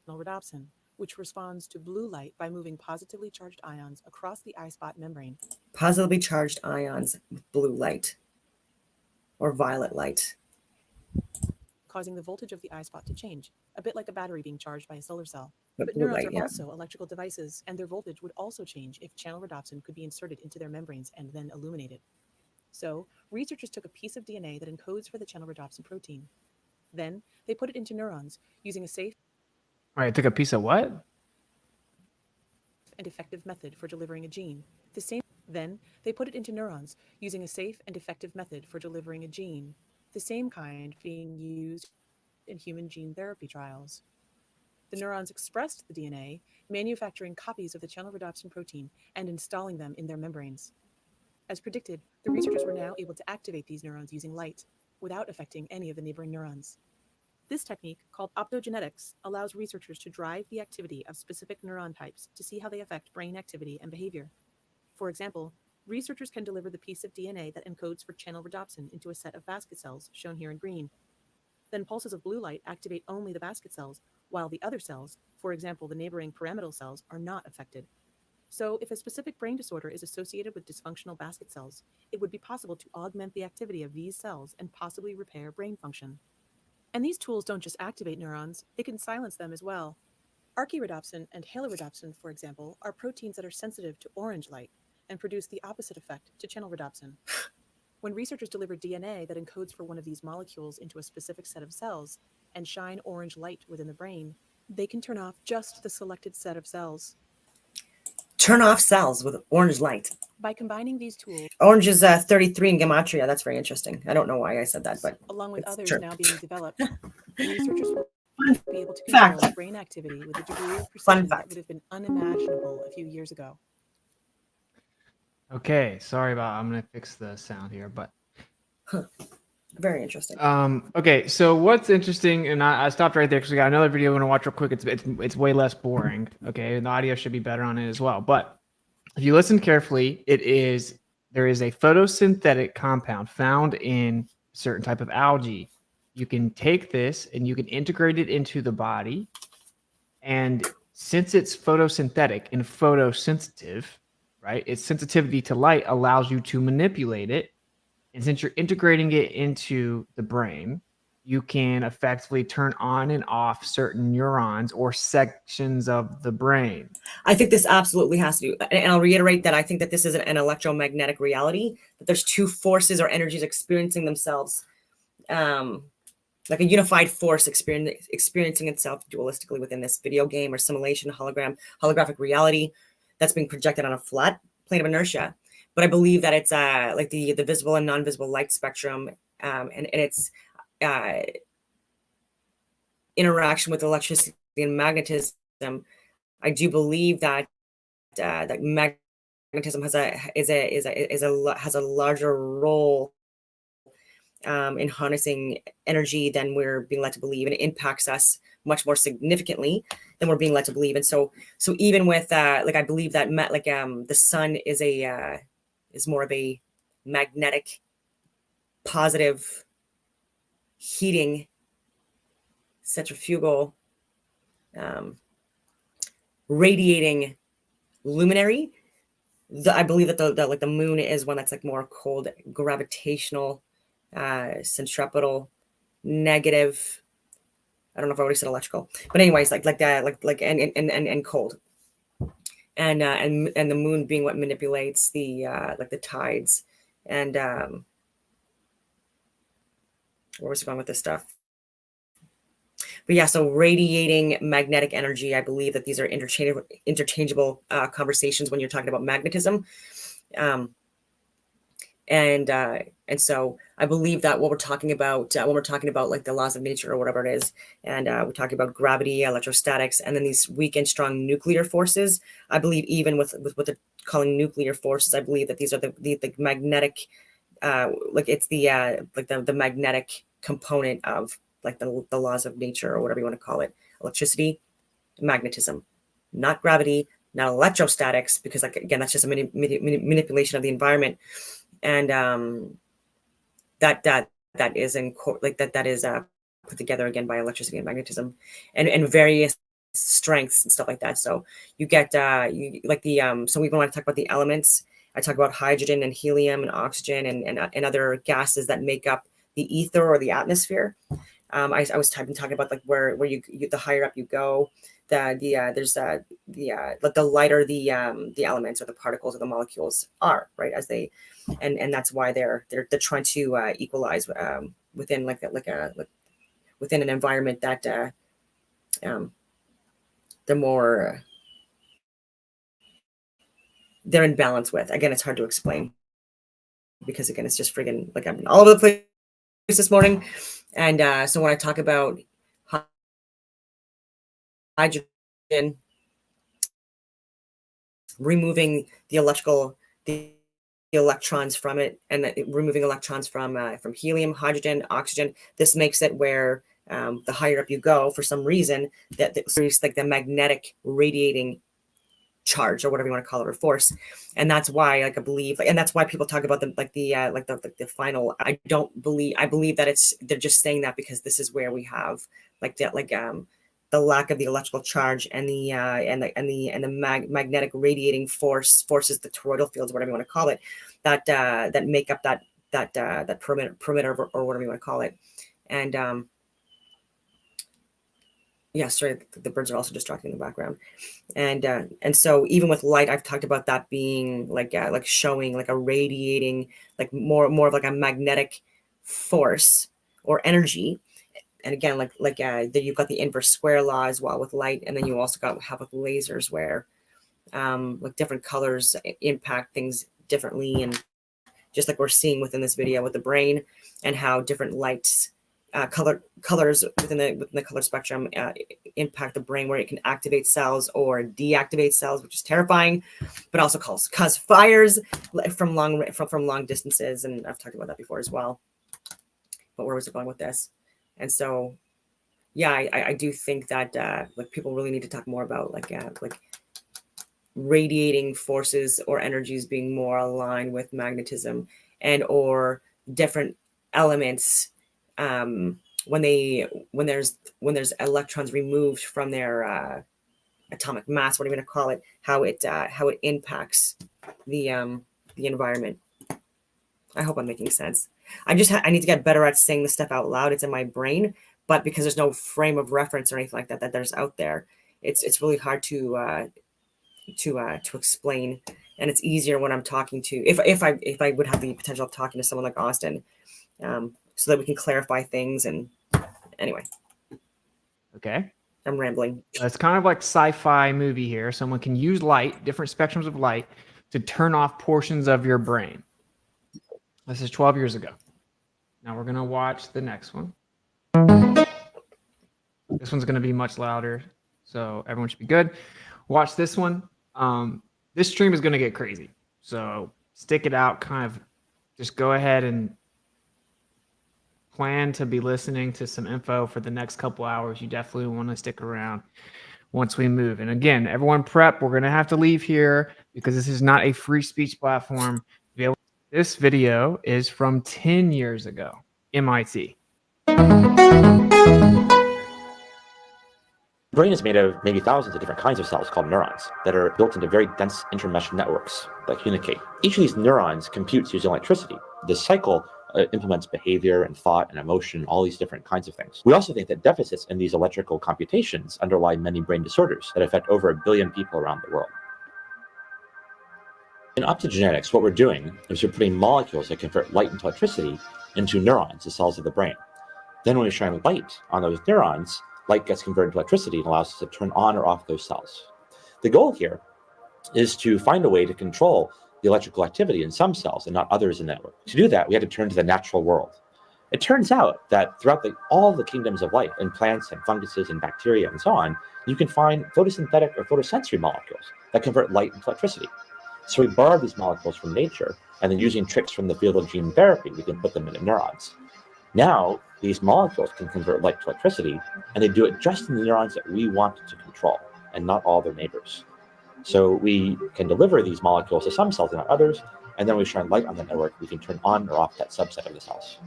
rhodopsin, which responds to blue light by moving positively charged ions across the eye spot membrane. Positively charged ions with blue light or violet light, causing the voltage of the eye spot to change, a bit like a battery being charged by a solar cell. But But blue neurons light, are yeah. also electrical devices, and their voltage would also change if channel rhodopsin could be inserted into their membranes and then illuminated. So, researchers took a piece of DNA that encodes for the channel rhodopsin protein. Then, they put it into neurons using a safe All right, took a piece of what? and effective method for delivering a gene. Then, they put it into neurons using a safe and effective method for delivering a gene, the same kind being used in human gene therapy trials. The neurons expressed the DNA, manufacturing copies of the channel rhodopsin protein and installing them in their membranes. As predicted, the researchers were now able to activate these neurons using light, without affecting any of the neighboring neurons. This technique, called optogenetics, allows researchers to drive the activity of specific neuron types to see how they affect brain activity and behavior. For example, researchers can deliver the piece of DNA that encodes for channel rhodopsin into a set of basket cells, shown here in green. Then pulses of blue light activate only the basket cells, while the other cells, for example the neighboring pyramidal cells, are not affected. So if a specific brain disorder is associated with dysfunctional basket cells, it would be possible to augment the activity of these cells and possibly repair brain function. And these tools don't just activate neurons, they can silence them as well. Archirhodopsin and halorhodopsin, for example, are proteins that are sensitive to orange light and produce the opposite effect to channel rhodopsin. When researchers deliver DNA that encodes for one of these molecules into a specific set of cells and shine orange light within the brain, they can turn off just the selected set of cells. Turn off cells with orange light. By combining these tools, Orange is 33 in gematria. That's very interesting. I don't know why I said that, but along with it's others true. now being developed, researchers will be able to Fact. control brain activity with a degree of Fun precision that fact. would have been unimaginable a few years ago. Okay, sorry about. I'm gonna fix the sound here, but Very interesting. okay. So what's interesting, and I stopped right there because we got another video I want to watch real quick. It's way less boring. Okay, and the audio should be better on it as well. But if you listen carefully, there is a photosynthetic compound found in a certain type of algae. You can take this and you can integrate it into the body, and since it's photosynthetic and photosensitive, right? Its sensitivity to light allows you to manipulate it. And since you're integrating it into the brain, you can effectively turn on and off certain neurons or sections of the brain. I think this absolutely has to do, and I'll reiterate that I think that this is an electromagnetic reality, that there's two forces or energies experiencing themselves, like a unified force experiencing itself dualistically within this video game or simulation, holographic reality that's being projected on a flat plane of inertia. But I believe that it's like the visible and non-visible light spectrum, and its interaction with electricity and magnetism. I do believe that that magnetism has a larger role in harnessing energy than we're being led to believe, and it impacts us much more significantly than we're being led to believe. And so even with like I believe that the sun is more of a magnetic, positive, heating, centrifugal, radiating luminary. I believe that the moon is one that's like more cold, gravitational, centripetal, negative. I don't know if I already said electrical, but anyways, and cold. and the moon being what manipulates the like the tides. And where was I going with this stuff? But yeah, so radiating magnetic energy, I believe that these are interchangeable conversations when you're talking about magnetism. And so I believe that what we're talking about when we're talking about like the laws of nature or whatever it is, and we're talking about gravity, electrostatics, and then these weak and strong nuclear forces. I believe even with what they're calling nuclear forces, I believe that these are the magnetic, like it's the like the magnetic component of like the laws of nature or whatever you want to call it. Electricity, magnetism, not gravity, not electrostatics, because like again, that's just a manipulation of the environment. And that is that is put together again by electricity and magnetism, and various strengths and stuff like that. So you get you like the so we want to talk about the elements. I talk about hydrogen and helium and oxygen and other gases that make up the ether or the atmosphere. I was talking about like where you the higher up you go, there's the lighter the elements or the particles or the molecules are, right, as they and that's why they're trying to equalize within within an environment that the more they're in balance with. Again, it's hard to explain because again, it's just friggin' like I'm all over the place this morning. And so when I talk about hydrogen, removing the electrons from it, and removing electrons from helium, hydrogen, oxygen, this makes it where the higher up you go, for some reason, that there's like the magnetic radiating charge or whatever you want to call it, or force. And that's why, like, I believe, and that's why people talk about the final. I believe that they're just saying that because this is where we have the lack of the electrical charge and the magnetic radiating forces, the toroidal fields, whatever you want to call it, that make up that perimeter or whatever you want to call it. And yeah, sorry, the birds are also distracting in the background. And so even with light, I've talked about that being like showing like a radiating, like more of like a magnetic force or energy. And again, then you've got the inverse square law as well with light, and then you also have with lasers where like different colors impact things differently, and just like we're seeing within this video with the brain and how different lights. Colors within the color spectrum impact the brain, where it can activate cells or deactivate cells, which is terrifying, but also cause fires from long distances. And I've talked about that before as well. But where was it going with this? And so, yeah, I do think that like people really need to talk more about like radiating forces or energies being more aligned with magnetism and or different elements. When there's electrons removed from their atomic mass, what are you going to call it? How it impacts the environment. I hope I'm making sense. I need to get better at saying this stuff out loud. It's in my brain, but because there's no frame of reference or anything like that there's out there, it's really hard to explain. And it's easier when I'm talking to if I would have the potential of talking to someone like Austin. So that we can clarify things. And anyway, Okay. I'm rambling. It's kind of like sci-fi movie here. Someone can use light, different spectrums of light, to turn off portions of your brain. This is 12 years ago. Now we're going to watch the next one. This one's going to be much louder, so everyone should be good. Watch this one. This stream is going to get crazy, so stick it out. Kind of just go ahead and plan to be listening to some info for the next couple hours. You definitely want to stick around once we move. And again, everyone prep. We're going to have to leave here because this is not a free speech platform. This video is from 10 years ago, MIT. The brain is made of maybe thousands of different kinds of cells called neurons that are built into very dense intermesh networks that communicate. Each of these neurons computes using electricity. This cycle implements behavior and thought and emotion, all these different kinds of things. We also think that deficits in these electrical computations underlie many brain disorders that affect over 1 billion people around the world. In optogenetics, what we're doing is we're putting molecules that convert light into electricity into neurons, the cells of the brain. Then when we shine light on those neurons, light gets converted to electricity and allows us to turn on or off those cells. The goal here is to find a way to control the electrical activity in some cells and not others in the network. To do that, we had to turn to the natural world. It turns out that throughout all the kingdoms of life, in plants and funguses and bacteria and so on, you can find photosynthetic or photosensory molecules that convert light into electricity. So we borrowed these molecules from nature, and then using tricks from the field of gene therapy, we can put them into neurons. Now, these molecules can convert light to electricity, and they do it just in the neurons that we want to control, and not all their neighbors. So we can deliver these molecules to some cells and not others, and then we shine light on the network, we can turn on or off that subset of the cells.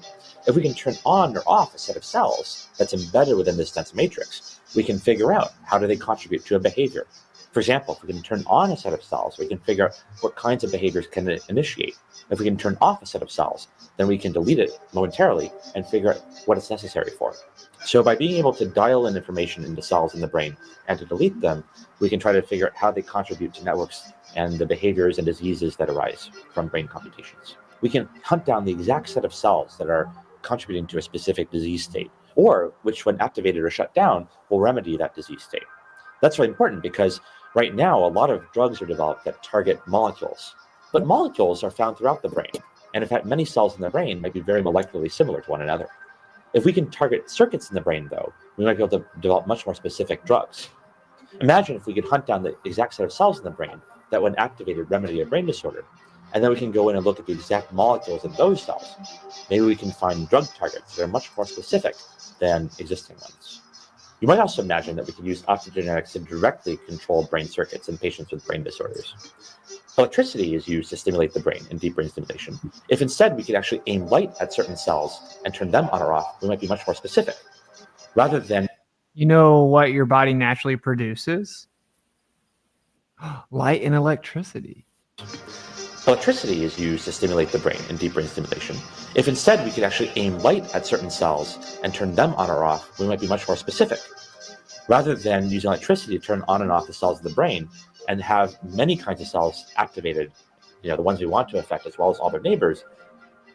If we can turn on or off a set of cells that's embedded within this dense matrix, we can figure out how do they contribute to a behavior. For example, if we can turn on a set of cells, we can figure out what kinds of behaviors can it initiate. If we can turn off a set of cells, then we can delete it momentarily and figure out what it's necessary for. So by being able to dial in information into cells in the brain and to delete them, we can try to figure out how they contribute to networks and the behaviors and diseases that arise from brain computations. We can hunt down the exact set of cells that are contributing to a specific disease state, or which, when activated or shut down, will remedy that disease state. That's really important because right now, a lot of drugs are developed that target molecules, but molecules are found throughout the brain. And in fact, many cells in the brain might be very molecularly similar to one another. If we can target circuits in the brain, though, we might be able to develop much more specific drugs. Imagine if we could hunt down the exact set of cells in the brain that, when activated, remedy a brain disorder, and then we can go in and look at the exact molecules in those cells. Maybe we can find drug targets that are much more specific than existing ones. You might also imagine that we could use optogenetics to directly control brain circuits in patients with brain disorders. Electricity is used to stimulate the brain in deep brain stimulation. If instead we could actually aim light at certain cells and turn them on or off, we might be much more specific. Rather than... You know what your body naturally produces? Light and electricity. Electricity is used to stimulate the brain in deep brain stimulation. If instead we could actually aim light at certain cells and turn them on or off, we might be much more specific. Rather than using electricity to turn on and off the cells of the brain and have many kinds of cells activated, the ones we want to affect as well as all their neighbors,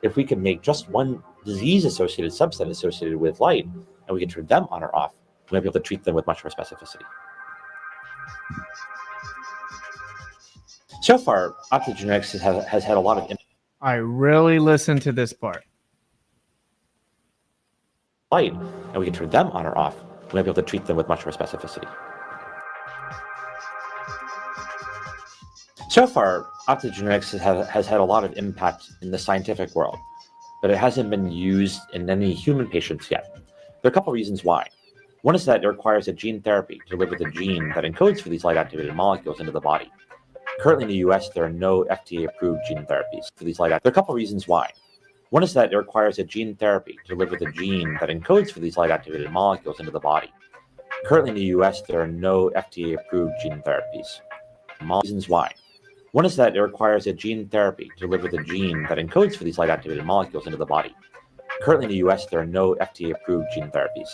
if we can make just one disease-associated subset associated with light and we can turn them on or off, we might be able to treat them with much more specificity. So far, optogenetics has had a lot of I really listened to this part. light, and we can turn them on or off. We might be able to treat them with much more specificity. So far, optogenetics has had a lot of impact in the scientific world, but it hasn't been used in any human patients yet. There are a couple reasons why. One is that it requires a gene therapy to deliver the gene that encodes for these light-activated molecules into the body. Currently in the US, there are no FDA-approved gene therapies for these light. There are a couple reasons why. One is that it requires a gene therapy to deliver the gene that encodes for these light-activated molecules into the body. Currently in the US, there are no FDA-approved gene therapies. Reasons why. One is that it requires a gene therapy to deliver the gene that encodes for these light-activated molecules into the body. Currently in the US, there are no FDA-approved gene therapies.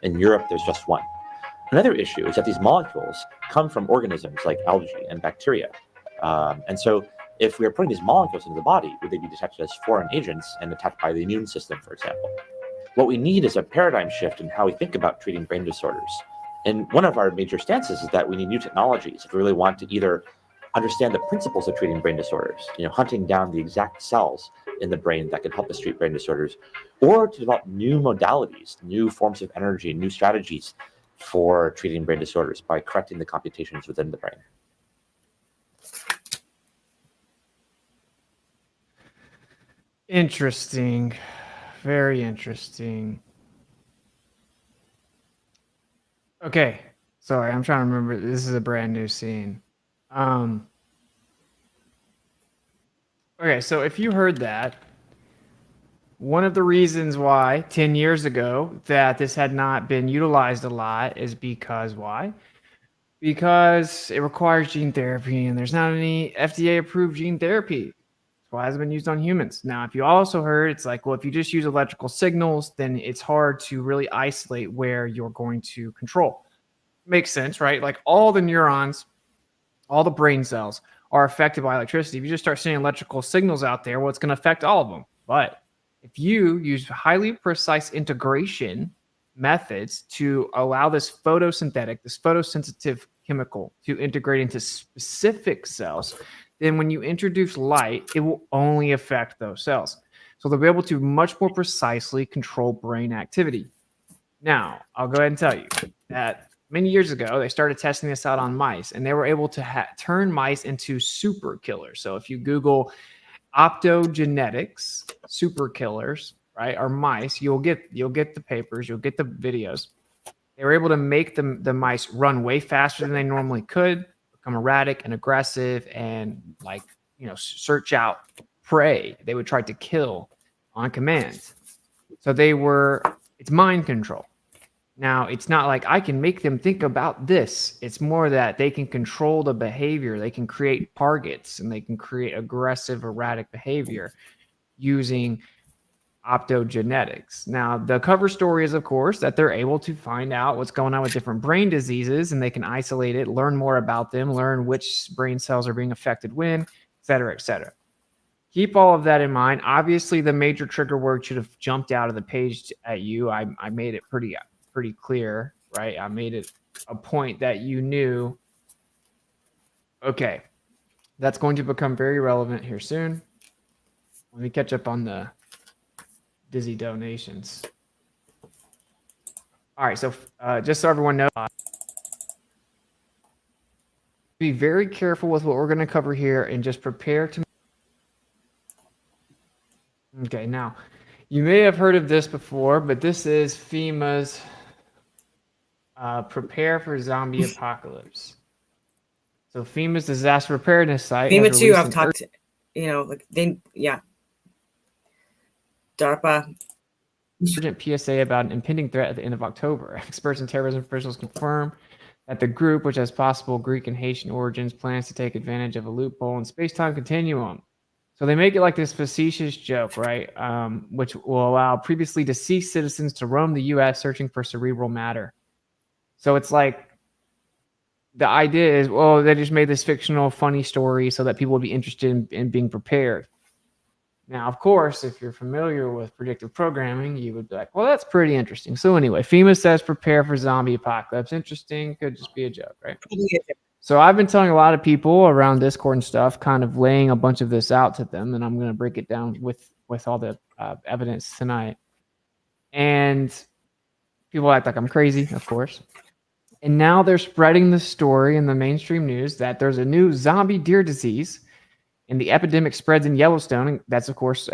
In Europe, there's just one. Another issue is that these molecules come from organisms like algae and bacteria. And so if we are putting these molecules into the body, would they be detected as foreign agents and attacked by the immune system, for example? What we need is a paradigm shift in how we think about treating brain disorders. And one of our major stances is that we need new technologies if we really want to either understand the principles of treating brain disorders, hunting down the exact cells in the brain that can help us treat brain disorders, or to develop new modalities, new forms of energy, new strategies for treating brain disorders by correcting the computations within the brain. Interesting. Very interesting. Okay. Sorry, I'm trying to remember. This is a brand new scene. Okay, so if you heard that, one of the reasons why 10 years ago that this had not been utilized a lot is because why? Because it requires gene therapy and there's not any FDA approved gene therapy. That's why it hasn't been used on humans. Now, if you also heard, it's like, well, if you just use electrical signals, then it's hard to really isolate where you're going to control. Makes sense, right? Like all the neurons, all the brain cells are affected by electricity. If you just start sending electrical signals out there, well, it's going to affect all of them. But if you use highly precise integration methods to allow this photosensitive chemical to integrate into specific cells, then when you introduce light, it will only affect those cells. So they'll be able to much more precisely control brain activity. Now, I'll go ahead and tell you that many years ago, they started testing this out on mice, and they were able to turn mice into super killers. So if you Google optogenetics, super killers, right, or mice, you'll get the papers, you'll get the videos. They were able to make the mice run way faster than they normally could, become erratic and aggressive, and search out prey they would try to kill on command. So it's mind control. Now, it's not like I can make them think about this. It's more that they can control the behavior. They can create targets, and they can create aggressive, erratic behavior using optogenetics. Now, the cover story is, of course, that they're able to find out what's going on with different brain diseases, and they can isolate it, learn more about them, learn which brain cells are being affected when, et cetera, et cetera. Keep all of that in mind. Obviously, the major trigger word should have jumped out of the page at you. I made it pretty clear, right? I made it a point that you knew, okay, that's going to become very relevant here soon. Let me catch up on the Dizzy donations. All right, so just so everyone knows, be very careful with what we're going to cover here and just prepare to. Okay, now, you may have heard of this before, but this is FEMA's Prepare for Zombie Apocalypse. So FEMA's disaster preparedness site. FEMA too, I've talked, DARPA. Urgent PSA about an impending threat at the end of October. Experts and terrorism officials confirm that the group, which has possible Greek and Haitian origins, plans to take advantage of a loophole in space-time continuum. So they make it like this facetious joke, right? Which will allow previously deceased citizens to roam the U.S. searching for cerebral matter. So it's like the idea is, well, they just made this fictional, funny story so that people would be interested in being prepared. Now, of course, if you're familiar with predictive programming, you would be like, well, that's pretty interesting. So anyway, FEMA says prepare for zombie apocalypse. Interesting. Could just be a joke, right? So I've been telling a lot of people around Discord and stuff, kind of laying a bunch of this out to them, and I'm going to break it down with all the evidence tonight. And people act like I'm crazy, of course. And now they're spreading the story in the mainstream news that there's a new zombie deer disease, and the epidemic spreads in Yellowstone. And that's, of course,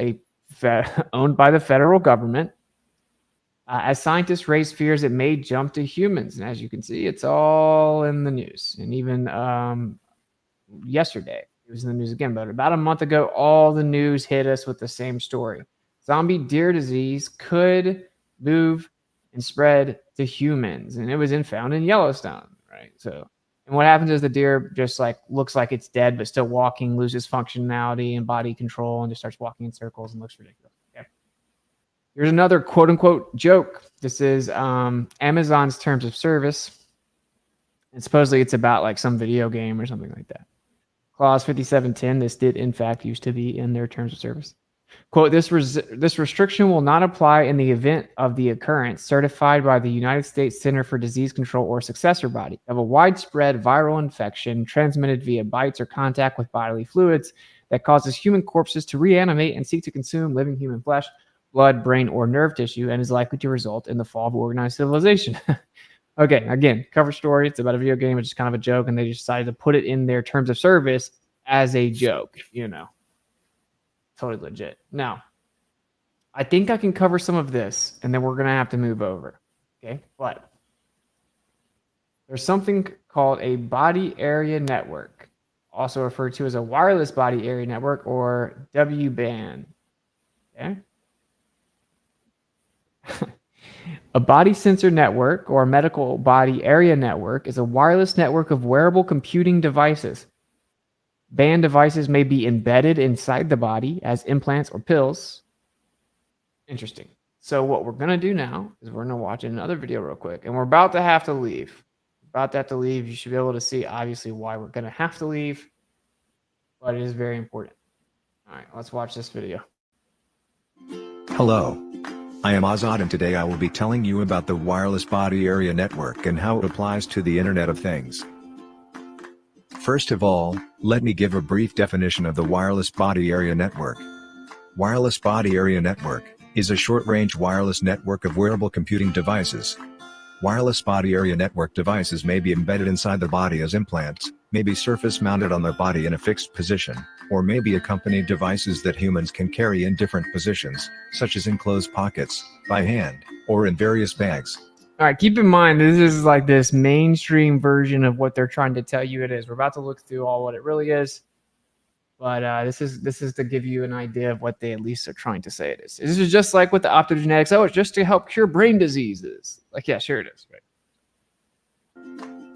owned by the federal government. As scientists raise fears it may jump to humans. And as you can see, it's all in the news. And even yesterday, it was in the news again. But about a month ago, all the news hit us with the same story. Zombie deer disease could move and spread to humans. And it was found in Yellowstone, right? So, and what happens is the deer just looks like it's dead, but still walking, loses functionality and body control, and just starts walking in circles and looks ridiculous. Okay. Here's another quote unquote joke. This is Amazon's terms of service. And supposedly it's about some video game or something like that. Clause 5710, this did in fact used to be in their terms of service. Quote, this restriction will not apply in the event of the occurrence certified by the United States Center for Disease Control or successor body of a widespread viral infection transmitted via bites or contact with bodily fluids that causes human corpses to reanimate and seek to consume living human flesh, blood, brain, or nerve tissue, and is likely to result in the fall of organized civilization. Okay, again, cover story. It's about a video game. It's just kind of a joke, and they just decided to put it in their terms of service as a joke, Totally legit. Now, I think I can cover some of this, and then we're going to have to move over. Okay, but there's something called a body area network, also referred to as a wireless body area network, or WBAN. Okay. A body sensor network, or medical body area network, is a wireless network of wearable computing devices. Band devices may be embedded inside the body as implants or pills. Interesting. So what we're going to do now is we're going to watch another video real quick, and we're about to have to leave. You should be able to see, obviously, why we're going to have to leave. but it is very important. All right, let's watch this video. Hello. I am Azad, and today I will be telling you about the Wireless Body Area Network and how it applies to the Internet of Things. First of all, let me give a brief definition of the Wireless Body Area Network. Wireless Body Area Network is a short-range wireless network of wearable computing devices. Wireless Body Area Network devices may be embedded inside the body as implants, may be surface-mounted on the body in a fixed position, or may be accompanied devices that humans can carry in different positions, such as in closed pockets, by hand, or in various bags. All right, keep in mind, this is like this mainstream version of what they're trying to tell you it is. We're about to look through all what it really is, but this is to give you an idea of what they at least are trying to say it is. This is just like with the optogenetics. Oh, it's just to help cure brain diseases. Like, yeah, sure it is. Right?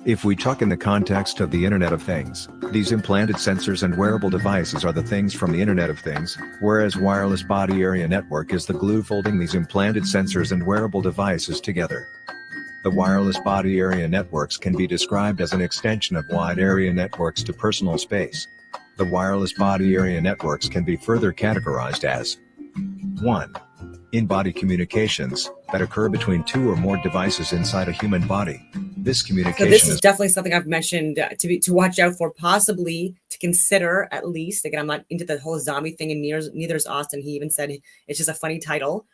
If we talk in the context of the Internet of Things, these implanted sensors and wearable devices are the things from the Internet of Things, whereas Wireless Body Area Network is the glue holding these implanted sensors and wearable devices together. The wireless body area networks can be described as an extension of wide area networks to personal space. The wireless body area networks can be further categorized as 1. In-body communications that occur between two or more devices inside a human body. This So communication this is definitely something I've mentioned to watch out for, possibly to consider at least. Again, I'm not into the whole zombie thing, and neither is Austin. He even said it's just a funny title.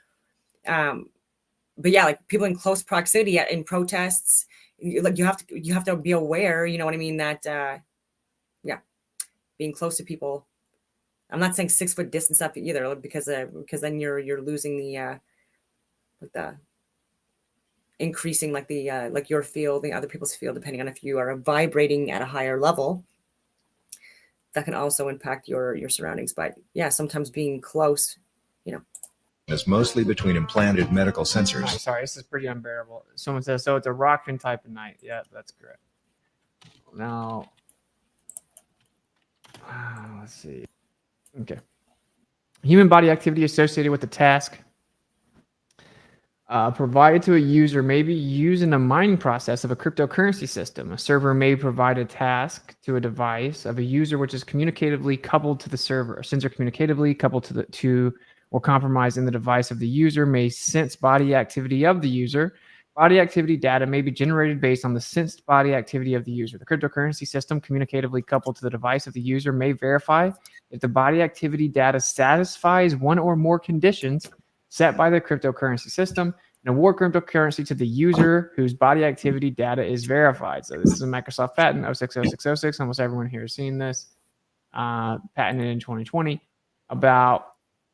But yeah, like people in close proximity in protests, you have to be aware. You know what I mean? That being close to people. I'm not saying 6 foot distance up either, because then you're losing the increasing like your field, the other people's field, depending on if you are vibrating at a higher level. That can also impact your surroundings. But yeah, sometimes being close, is mostly between implanted medical Oh, sensors. sorry, this is pretty unbearable. Someone says, so it's a Rockfin type of night. Yeah, that's correct. Now, let's see. Okay. Human body activity associated with the task provided to a user may be used in a mining process of a cryptocurrency system. A server may provide a task to a device of a user which is communicatively coupled to the server. A sensor communicatively coupled to or compromised in the device of the user may sense body activity of the user. Body activity data may be generated based on the sensed body activity of the user. The cryptocurrency system communicatively coupled to the device of the user may verify if the body activity data satisfies one or more conditions set by the cryptocurrency system and award cryptocurrency to the user whose body activity data is verified. So this is a Microsoft patent 060606. Almost everyone here has seen this. Patented in 2020 about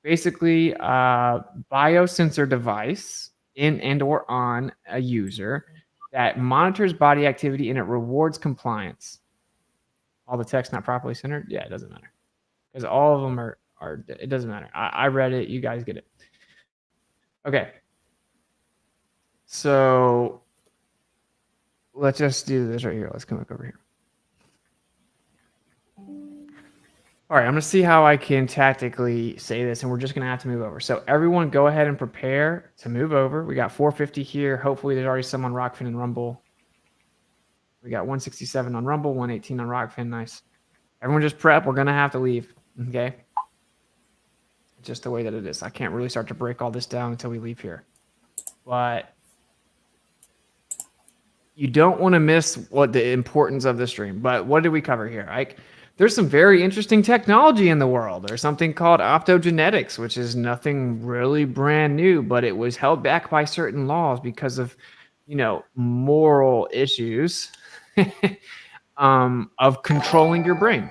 basically a biosensor device in and or on a user that monitors body activity and it rewards compliance. All the text not properly centered? Yeah, it doesn't matter. Because all of them are it doesn't matter. I read it, you guys get it. Okay. So let's just do this right here. Let's come back over here. All right, I'm going to see how I can tactically say this, and we're just going to have to move over. So everyone go ahead and prepare to move over. We got 450 here. Hopefully there's already some on Rockfin and Rumble. We got 167 on Rumble, 118 on Rockfin. Nice. Everyone just prep. We're going to have to leave, okay? Just the way that it is. I can't really start to break all this down until we leave here. But you don't want to miss what the importance of the stream. But what did we cover here? There's some very interesting technology in the world. There's something called optogenetics, which is nothing really brand new, but it was held back by certain laws because of, moral issues of controlling your brain.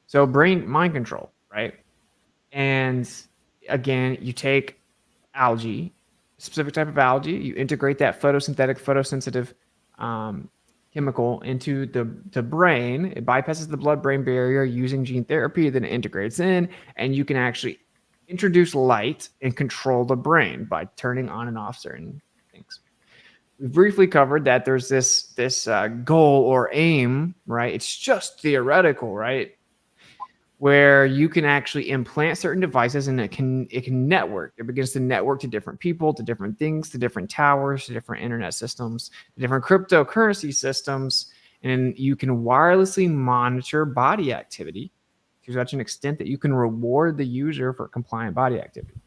So mind control, right? And again, you take algae, a specific type of algae, you integrate that photosensitive chemical into the brain. It bypasses the blood-brain barrier using gene therapy, then it integrates in, and you can actually introduce light and control the brain by turning on and off certain things. We briefly covered that there's this goal or aim, right? It's just theoretical, right? Where you can actually implant certain devices and it can network. It begins to network to different people, to different things, to different towers, to different internet systems, to different cryptocurrency systems. And you can wirelessly monitor body activity to such an extent that you can reward the user for compliant body activity.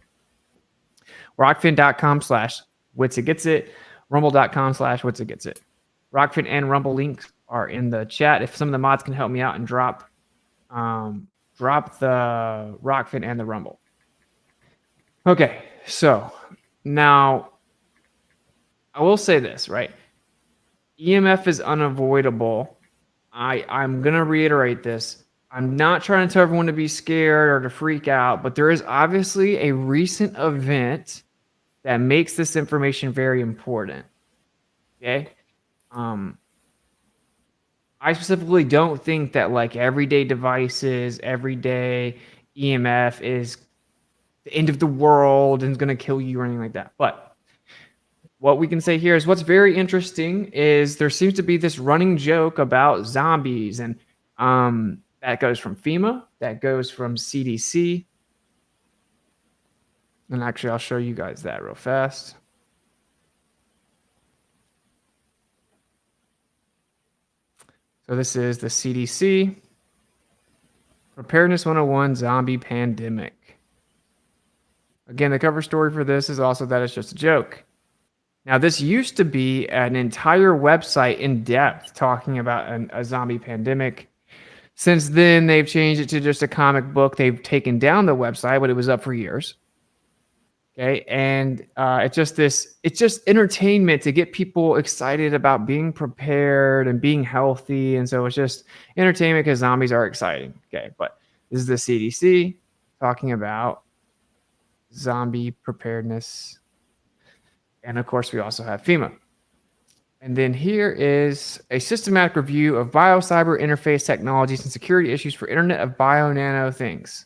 Rockfin.com/witsitgetsit, rumble.com/witsitgetsit. Rockfin and Rumble links are in the chat. If some of the mods can help me out and drop the Rockfin and the Rumble. Okay, so now I will say this, right? EMF is unavoidable. I'm going to reiterate this. I'm not trying to tell everyone to be scared or to freak out, but there is obviously a recent event that makes this information very important. Okay? I specifically don't think that like everyday devices, everyday EMF is the end of the world and is going to kill you or anything like that. But what we can say here is what's very interesting is there seems to be this running joke about zombies, and that goes from FEMA, that goes from CDC. And actually, I'll show you guys that real fast. So this is the CDC. Preparedness 101 Zombie Pandemic. Again, the cover story for this is also that it's just a joke. Now, this used to be an entire website in depth talking about a zombie pandemic. Since then, they've changed it to just a comic book. They've taken down the website, but it was up for years. Okay, and it's just entertainment to get people excited about being prepared and being healthy, and so it's just entertainment because zombies are exciting. Okay, but this is the CDC talking about zombie preparedness. And of course, we also have FEMA. And then here is a systematic review of biocyber interface technologies and security issues for Internet of Bio-Nano Things.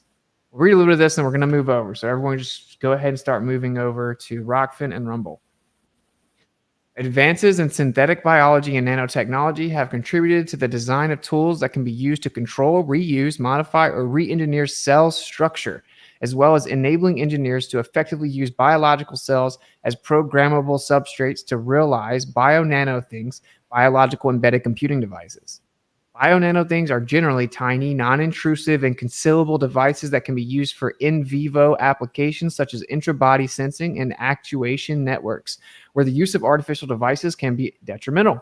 We'll read a little bit of this and we're going to move over. So everyone just go ahead and start moving over to Rockfin and Rumble. Advances in synthetic biology and nanotechnology have contributed to the design of tools that can be used to control, reuse, modify, or re-engineer cell structure, as well as enabling engineers to effectively use biological cells as programmable substrates to realize bio-nano things, biological embedded computing devices. Bio-nano things are generally tiny, non-intrusive, and concealable devices that can be used for in vivo applications such as intra-body sensing and actuation networks, where the use of artificial devices can be detrimental.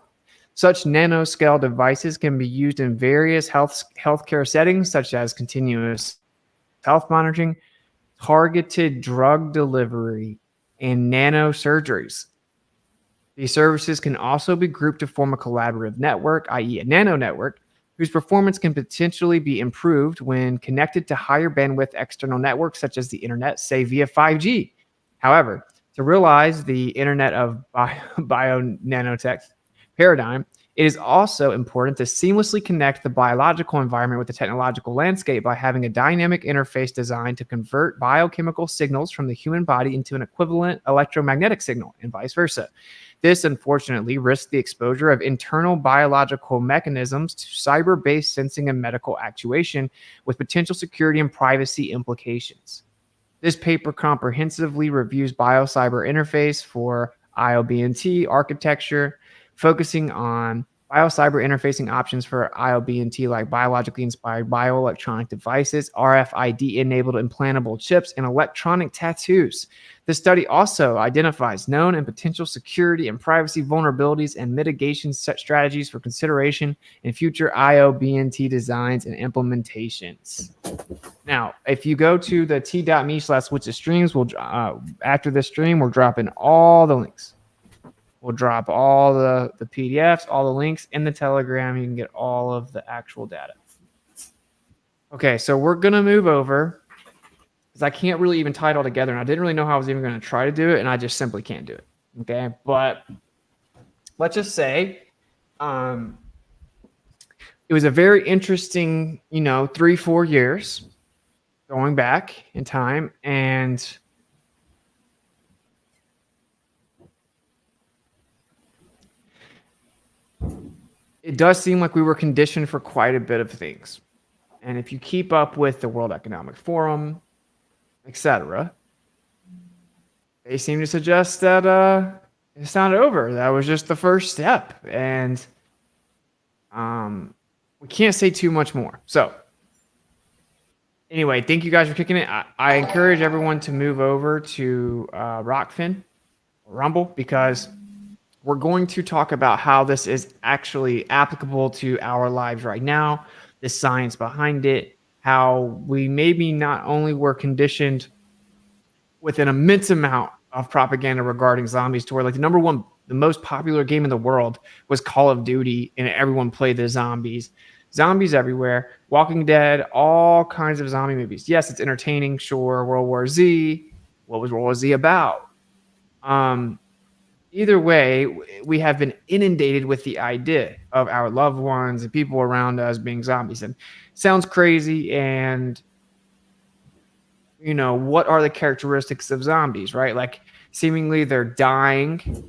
Such nanoscale devices can be used in various healthcare settings, such as continuous health monitoring, targeted drug delivery, and nanosurgeries. These services can also be grouped to form a collaborative network, i.e. a nano network, whose performance can potentially be improved when connected to higher bandwidth external networks such as the internet, say via 5G. However, to realize the Internet of Bio-Nanotech paradigm, it is also important to seamlessly connect the biological environment with the technological landscape by having a dynamic interface designed to convert biochemical signals from the human body into an equivalent electromagnetic signal and vice versa. This, unfortunately, risks the exposure of internal biological mechanisms to cyber-based sensing and medical actuation with potential security and privacy implications. This paper comprehensively reviews biocyber interface for IOBNT architecture, focusing on biocyber interfacing options for IOBNT like biologically inspired bioelectronic devices, RFID-enabled implantable chips, and electronic tattoos. This study also identifies known and potential security and privacy vulnerabilities and mitigation strategies for consideration in future IOBNT designs and implementations. Now, if you go to the t.me/witsitstreams, after this stream, we're dropping all the links. We'll drop all the PDFs, all the links in the Telegram. You can get all of the actual data. Okay, so we're going to move over because I can't really even tie it all together. And I didn't really know how I was even going to try to do it. And I just simply can't do it. Okay, but let's just say it was a very interesting, 3-4 years going back in time. And it does seem like we were conditioned for quite a bit of things. And if you keep up with the World Economic Forum, etc., they seem to suggest that it's not over. That was just the first step. And We can't say too much more. So anyway, thank you guys for kicking it. I encourage everyone to move over to Rockfin or Rumble, because we're going to talk about how this is actually applicable to our lives right now, the science behind it, how we maybe not only were conditioned with an immense amount of propaganda regarding zombies to where like the most popular game in the world was Call of Duty, and everyone played the zombies. Zombies everywhere, Walking Dead, all kinds of zombie movies. Yes, it's entertaining, sure. World War Z. What was World War Z about? Either way, we have been inundated with the idea of our loved ones and people around us being zombies. And it sounds crazy. And, you know, what are the characteristics of zombies, right? Like, seemingly they're dying.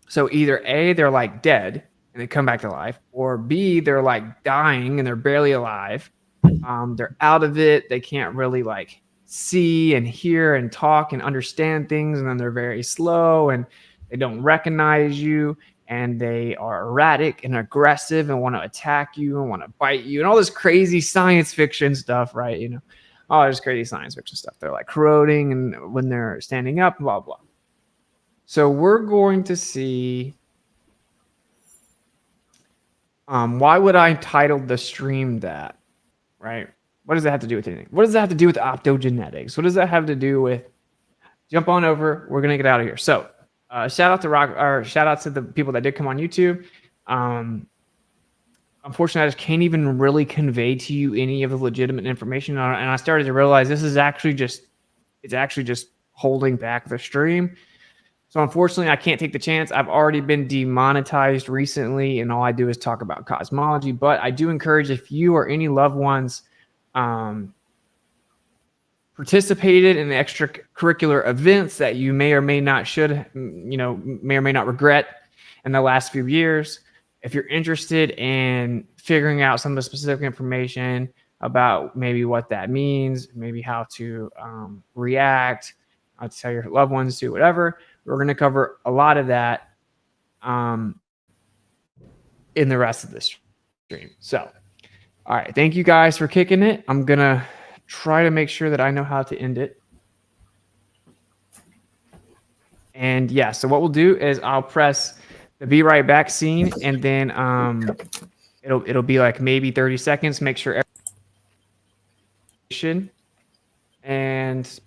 So either A, they're like dead and they come back to life, or B, they're like dying and they're barely alive. They're out of it. They can't really like see and hear and talk and understand things. And then they're very slow and they don't recognize you, and they are erratic and aggressive and want to attack you and want to bite you and all this crazy science fiction stuff, right? You know, all this crazy science fiction stuff. They're like corroding and when they're standing up, blah, blah. So we're going to see, why would I title the stream that, right? What does that have to do with anything? What does that have to do with optogenetics? What does that have to do with, jump on over, we're going to get out of here. So shout out to the people that did come on YouTube. Unfortunately, I just can't even really convey to you any of the legitimate information. And I started to realize this is actually just holding back the stream. So unfortunately, I can't take the chance. I've already been demonetized recently, and all I do is talk about cosmology. But I do encourage, if you or any loved ones participated in the extracurricular events that you may or may not regret in the last few years, if you're interested in figuring out some of the specific information about maybe what that means, maybe how to react, how to tell your loved ones to, whatever, we're going to cover a lot of that in the rest of this stream. So, all right. Thank you guys for kicking it. I'm going to try to make sure that I know how to end it. And yeah, so what we'll do is I'll press the be right back scene, and then it'll be like maybe 30 seconds. Make sure everything. And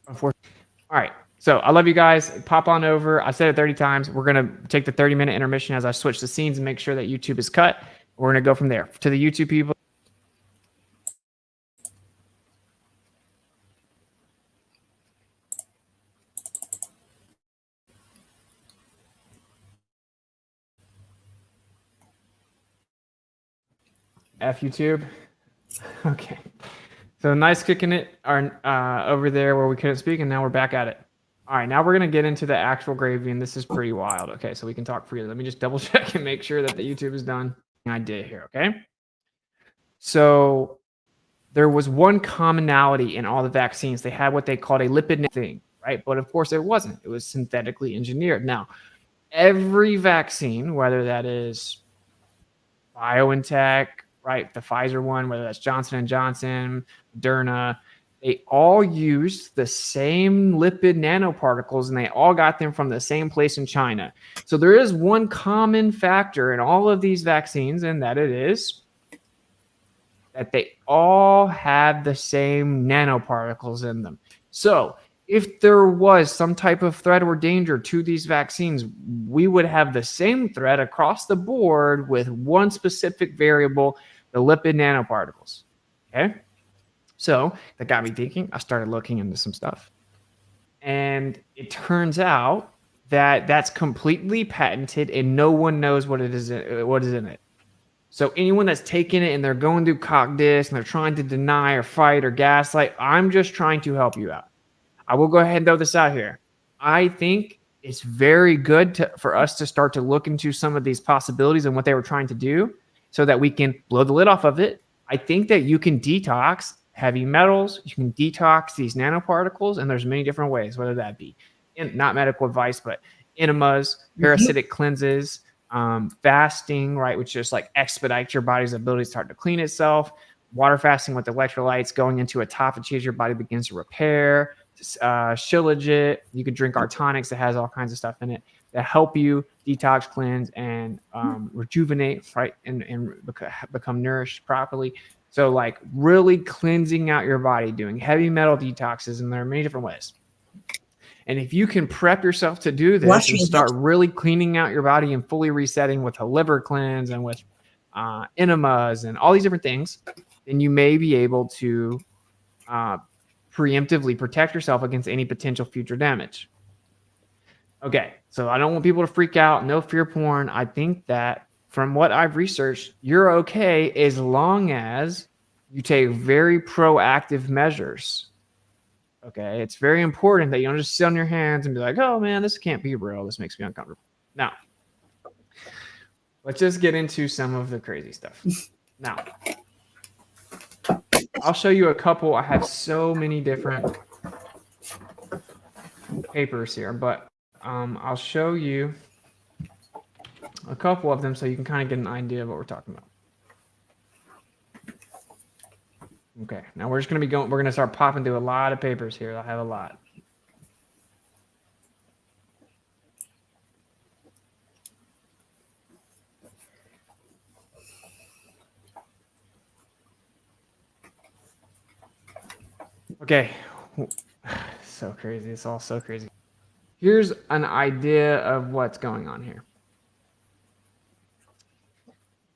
unfortunately, all right. So I love you guys. Pop on over. I said it 30 times. We're going to take the 30-minute intermission as I switch the scenes and make sure that YouTube is cut. We're going to go from there. To the YouTube people. F YouTube. Okay. So nice kicking it over there where we couldn't speak, and now we're back at it. All right, now we're going to get into the actual gravy, and this is pretty wild. Okay, so we can talk freely. Let me just double check and make sure that the YouTube is done. I did here, okay? So there was one commonality in all the vaccines. They had what they called a lipid thing, right? But of course it wasn't. It was synthetically engineered. Now, every vaccine, whether that is BioNTech, right, the Pfizer one, whether that's Johnson & Johnson, Moderna, they all used the same lipid nanoparticles, and they all got them from the same place in China. So there is one common factor in all of these vaccines, and that it is that they all have the same nanoparticles in them. So if there was some type of threat or danger to these vaccines, we would have the same threat across the board with one specific variable, the lipid nanoparticles. Okay? So that got me thinking. I started looking into some stuff. And it turns out that that's completely patented and no one knows what it is, what is in it. So anyone that's taking it and they're going through COCDIS and they're trying to deny or fight or gaslight, I'm just trying to help you out. I will go ahead and throw this out here. I think it's very good for us to start to look into some of these possibilities and what they were trying to do so that we can blow the lid off of it. I think that you can detox heavy metals, you can detox these nanoparticles, and there's many different ways, whether that be not medical advice, but enemas, parasitic cleanses, Fasting, right, which just like expedites your body's ability to start to clean itself. Water fasting with electrolytes going into autophagy, your body begins to repair. Shilajit, you could drink our tonics that has all kinds of stuff in it that help you detox, cleanse, and rejuvenate, right, and become nourished properly. So like really cleansing out your body, doing heavy metal detoxes, and there are many different ways. And if you can prep yourself to do this and start really cleaning out your body and fully resetting with a liver cleanse and with enemas and all these different things, then you may be able to preemptively protect yourself against any potential future damage. Okay, so I don't want people to freak out. No fear porn. I think that from what I've researched, you're okay as long as you take very proactive measures. Okay, it's very important that you don't just sit on your hands and be like, oh man, this can't be real. This makes me uncomfortable. Now, let's just get into some of the crazy stuff. Now, I'll show you a couple. I have so many different papers here, but I'll show you a couple of them so you can kind of get an idea of what we're talking about. Okay, now we're just going to be going, we're going to start popping through a lot of papers here. I have a lot. Okay, so crazy. It's all so crazy. Here's an idea of what's going on here.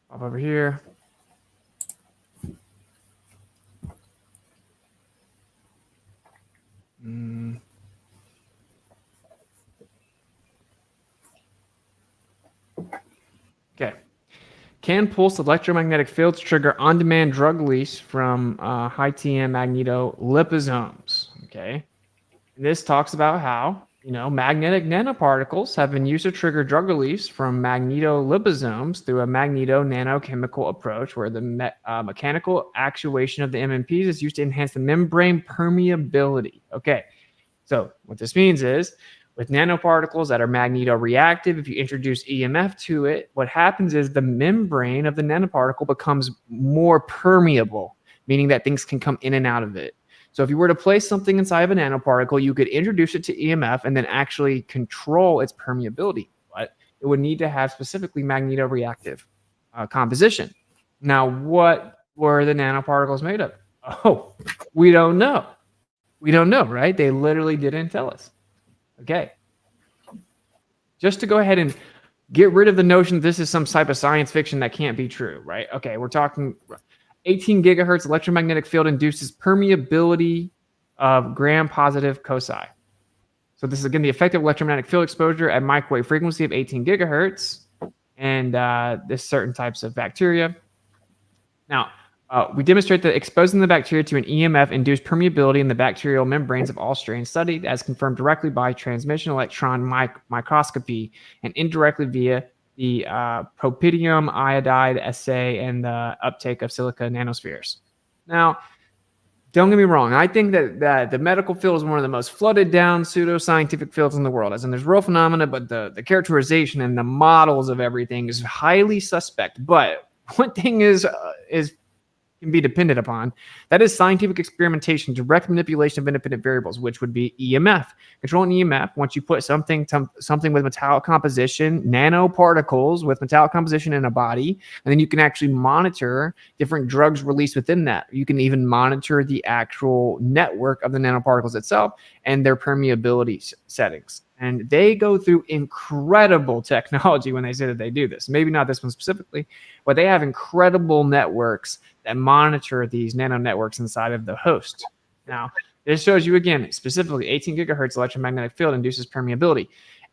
Pop over here. Okay. Can pulsed electromagnetic fields trigger on-demand drug release from high TM magnetoliposomes? Okay. And this talks about how, magnetic nanoparticles have been used to trigger drug release from magnetoliposomes through a magneto-nanochemical approach where the mechanical actuation of the MMPs is used to enhance the membrane permeability. Okay. So what this means is with nanoparticles that are magnetoreactive, if you introduce EMF to it, what happens is the membrane of the nanoparticle becomes more permeable, meaning that things can come in and out of it. So if you were to place something inside of a nanoparticle, you could introduce it to EMF and then actually control its permeability. But it would need to have specifically magnetoreactive composition. Now, what were the nanoparticles made of? Oh, we don't know. We don't know, right? They literally didn't tell us. Okay. Just to go ahead and get rid of the notion that this is some type of science fiction that can't be true, right? Okay, we're talking 18 gigahertz electromagnetic field induces permeability of gram-positive foci. So this is, again, the effective electromagnetic field exposure at microwave frequency of 18 gigahertz and this certain types of bacteria. Now, we demonstrate that exposing the bacteria to an EMF induced permeability in the bacterial membranes of all strains studied, as confirmed directly by transmission electron microscopy and indirectly via the propydium iodide assay and the uptake of silica nanospheres. Now, don't get me wrong. I think that the medical field is one of the most flooded down pseudoscientific fields in the world. As in, there's real phenomena, but the characterization and the models of everything is highly suspect. But one thing is can be dependent upon. That is scientific experimentation, direct manipulation of independent variables, which would be EMF. Controlling EMF, once you put something with metallic composition, nanoparticles with metallic composition in a body, and then you can actually monitor different drugs released within that. You can even monitor the actual network of the nanoparticles itself and their permeability settings. And they go through incredible technology when they say that they do this. Maybe not this one specifically, but they have incredible networks that monitor these nano networks inside of the host. Now, this shows you, again, specifically 18 gigahertz electromagnetic field induces permeability.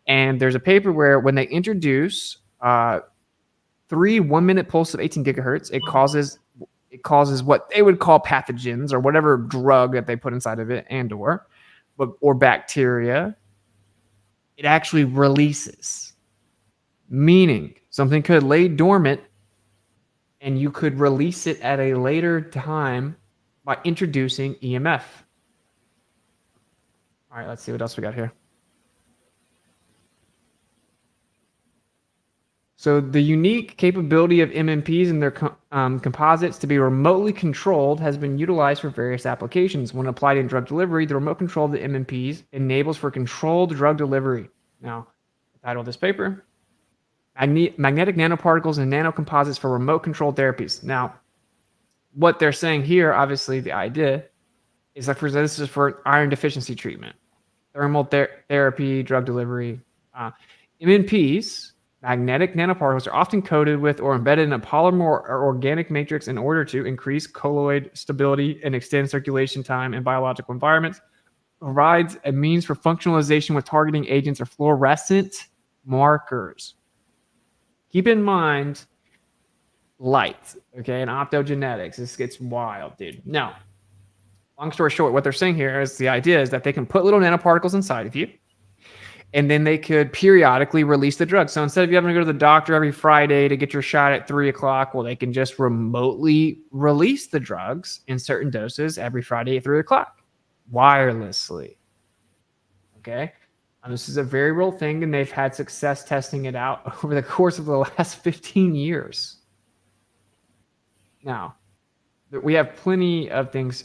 And there's a paper where when they introduce 3 1-minute pulses of 18 gigahertz, it causes what they would call pathogens or whatever drug that they put inside of it or bacteria. It actually releases, meaning something could lay dormant and you could release it at a later time by introducing EMF. All right, let's see what else we got here. So the unique capability of MMPs and their composites to be remotely controlled has been utilized for various applications. When applied in drug delivery, the remote control of the MMPs enables for controlled drug delivery. Now, the title of this paper, Magnetic Nanoparticles and Nanocomposites for Remote Controlled Therapies. Now, what they're saying here, obviously the idea, is that this is for iron deficiency treatment, thermal therapy, drug delivery. MMPs, magnetic nanoparticles, are often coated with or embedded in a polymer or organic matrix in order to increase colloid stability and extend circulation time in biological environments. Provides a means for functionalization with targeting agents or fluorescent markers. Keep in mind light, okay, and optogenetics. This gets wild, dude. Now, long story short, what they're saying here is the idea is that they can put little nanoparticles inside of you, and then they could periodically release the drug. So instead of you having to go to the doctor every Friday to get your shot at 3 o'clock, well, they can just remotely release the drugs in certain doses every Friday at 3 o'clock, wirelessly. Okay? This is a very real thing, and they've had success testing it out over the course of the last 15 years. Now, we have plenty of things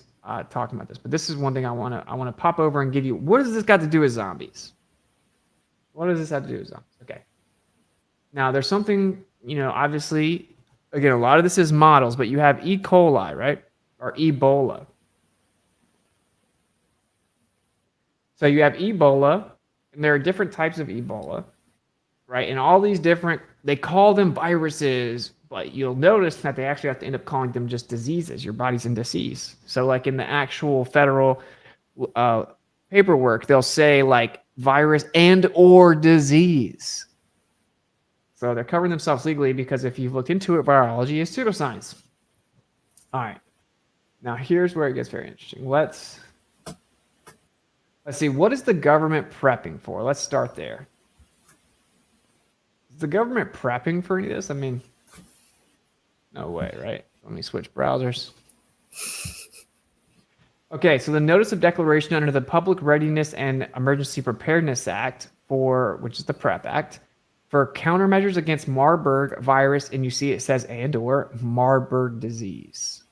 talking about this, but this is one thing I want to pop over and give you. What does this got to do with zombies? What does this have to do with zombies? Okay. Now, there's something, obviously, again, a lot of this is models, but you have E. coli, right? Or Ebola. So you have Ebola, and there are different types of Ebola, right? And all these different, they call them viruses, but you'll notice that they actually have to end up calling them just diseases. Your body's in disease. So like in the actual federal paperwork, they'll say like virus and or disease. So they're covering themselves legally because if you've looked into it, virology is pseudoscience. All right. Now here's where it gets very interesting. Let's see, what is the government prepping for? Let's start there. Is the government prepping for any of this? I mean, no way, right? Let me switch browsers. Okay, so the Notice of Declaration under the Public Readiness and Emergency Preparedness Act, which is the PrEP Act, for countermeasures against Marburg virus, and you see it says and or Marburg disease.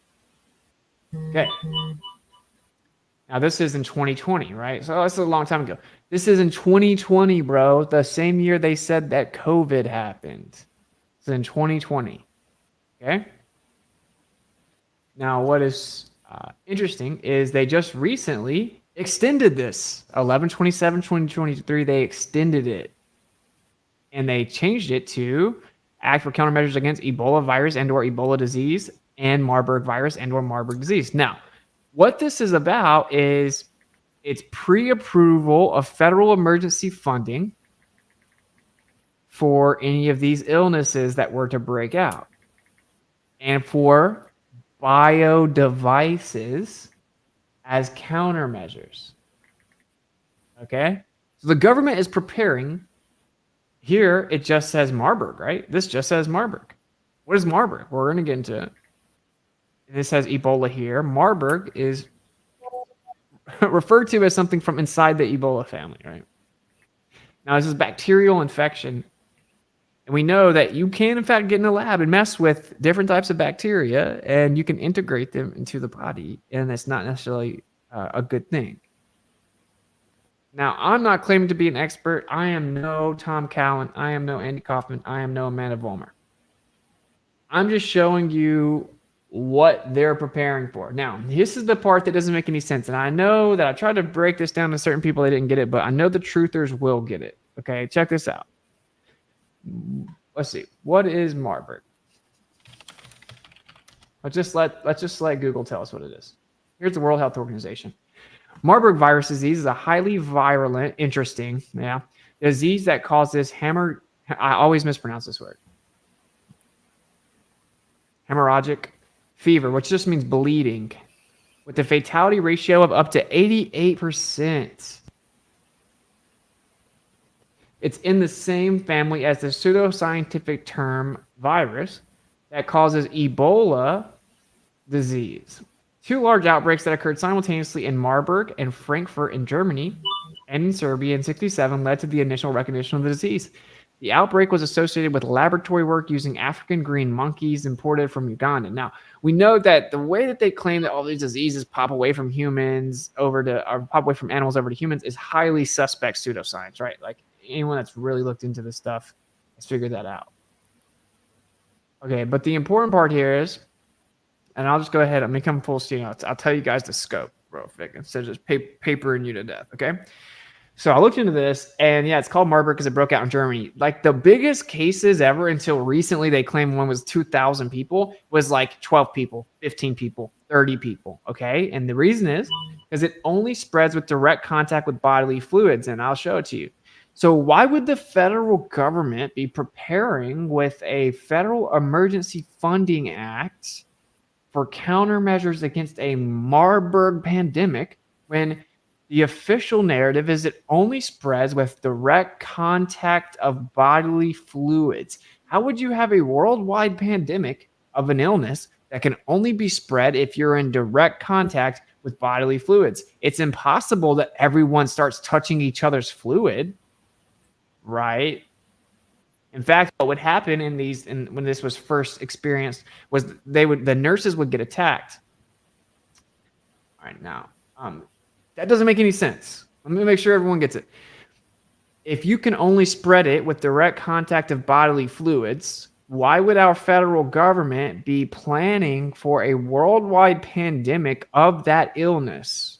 Okay. Now, this is in 2020, right? So that's a long time ago. This is in 2020, bro. The same year they said that COVID happened. It's in 2020. Okay? Now, what is interesting is they just recently extended this. 11/27/2023, they extended it. And they changed it to Act for Countermeasures Against Ebola virus and or Ebola disease and Marburg virus and or Marburg disease. Now, what this is about is it's pre-approval of federal emergency funding for any of these illnesses that were to break out and for bio devices as countermeasures. Okay? So the government is preparing. Here, it just says Marburg, right? This just says Marburg. What is Marburg? We're going to get into it. This has Ebola here. Marburg is referred to as something from inside the Ebola family, right? Now, this is bacterial infection. And we know that you can, in fact, get in a lab and mess with different types of bacteria, and you can integrate them into the body, and that's not necessarily a good thing. Now, I'm not claiming to be an expert. I am no Tom Cowan. I am no Andy Kaufman. I am no Amanda Vollmer. I'm just showing you what they're preparing for. Now, this is the part that doesn't make any sense. And I know that I tried to break this down to certain people, they didn't get it, but I know the truthers will get it. Okay, check this out. Let's see. What is Marburg? Let's just let Google tell us what it is. Here's the World Health Organization. Marburg virus disease is a highly virulent, disease that causes I always mispronounce this word. Hemorrhagic fever, which just means bleeding, with a fatality ratio of up to 88%. It's in the same family as the pseudoscientific term virus that causes Ebola disease. Two large outbreaks that occurred simultaneously in Marburg and Frankfurt in Germany and in Serbia in 1967 led to the initial recognition of the disease. The outbreak was associated with laboratory work using African green monkeys imported from Uganda. Now, we know that the way that they claim that all these diseases pop away from humans or pop away from animals over to humans is highly suspect pseudoscience, right? Like anyone that's really looked into this stuff has figured that out. Okay, but the important part here is, and I'll just go ahead, I'm gonna come full screen. I'll tell you guys the scope real quick instead of just papering you to death, okay? So I looked into this, and yeah, it's called Marburg because it broke out in Germany. Like the biggest cases ever until recently, they claimed one was 2,000 people, was like 12 people, 15 people, 30 people, okay? And the reason is because it only spreads with direct contact with bodily fluids, and I'll show it to you. So why would the federal government be preparing with a Federal Emergency Funding Act for countermeasures against a Marburg pandemic when the official narrative is it only spreads with direct contact of bodily fluids? How would you have a worldwide pandemic of an illness that can only be spread if you're in direct contact with bodily fluids? It's impossible that everyone starts touching each other's fluid, right? In fact, what would happen when this was first experienced was the nurses would get attacked. All right, now, that doesn't make any sense. Let me make sure everyone gets it. If you can only spread it with direct contact of bodily fluids, why would our federal government be planning for a worldwide pandemic of that illness?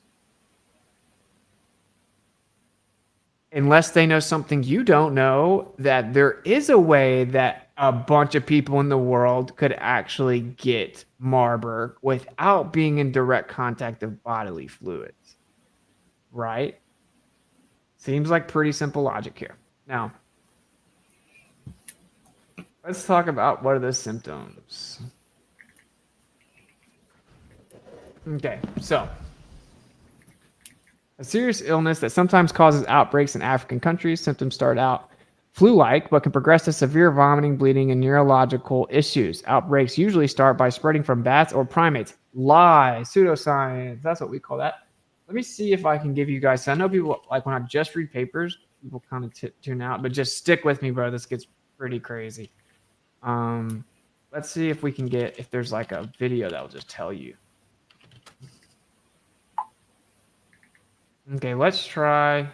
Unless they know something you don't know, that there is a way that a bunch of people in the world could actually get Marburg without being in direct contact of bodily fluids. Right? Seems like pretty simple logic here. Now, let's talk about what are the symptoms. Okay, so a serious illness that sometimes causes outbreaks in African countries. Symptoms start out flu-like, but can progress to severe vomiting, bleeding, and neurological issues. Outbreaks usually start by spreading from bats or primates. Lie, pseudoscience, that's what we call that. Let me see if I can give you guys. I know people like when I just read papers, people kind of tune out, but just stick with me, bro. This gets pretty crazy. Let's see if we can get, if there's like a video that will just tell you. Okay, let's try.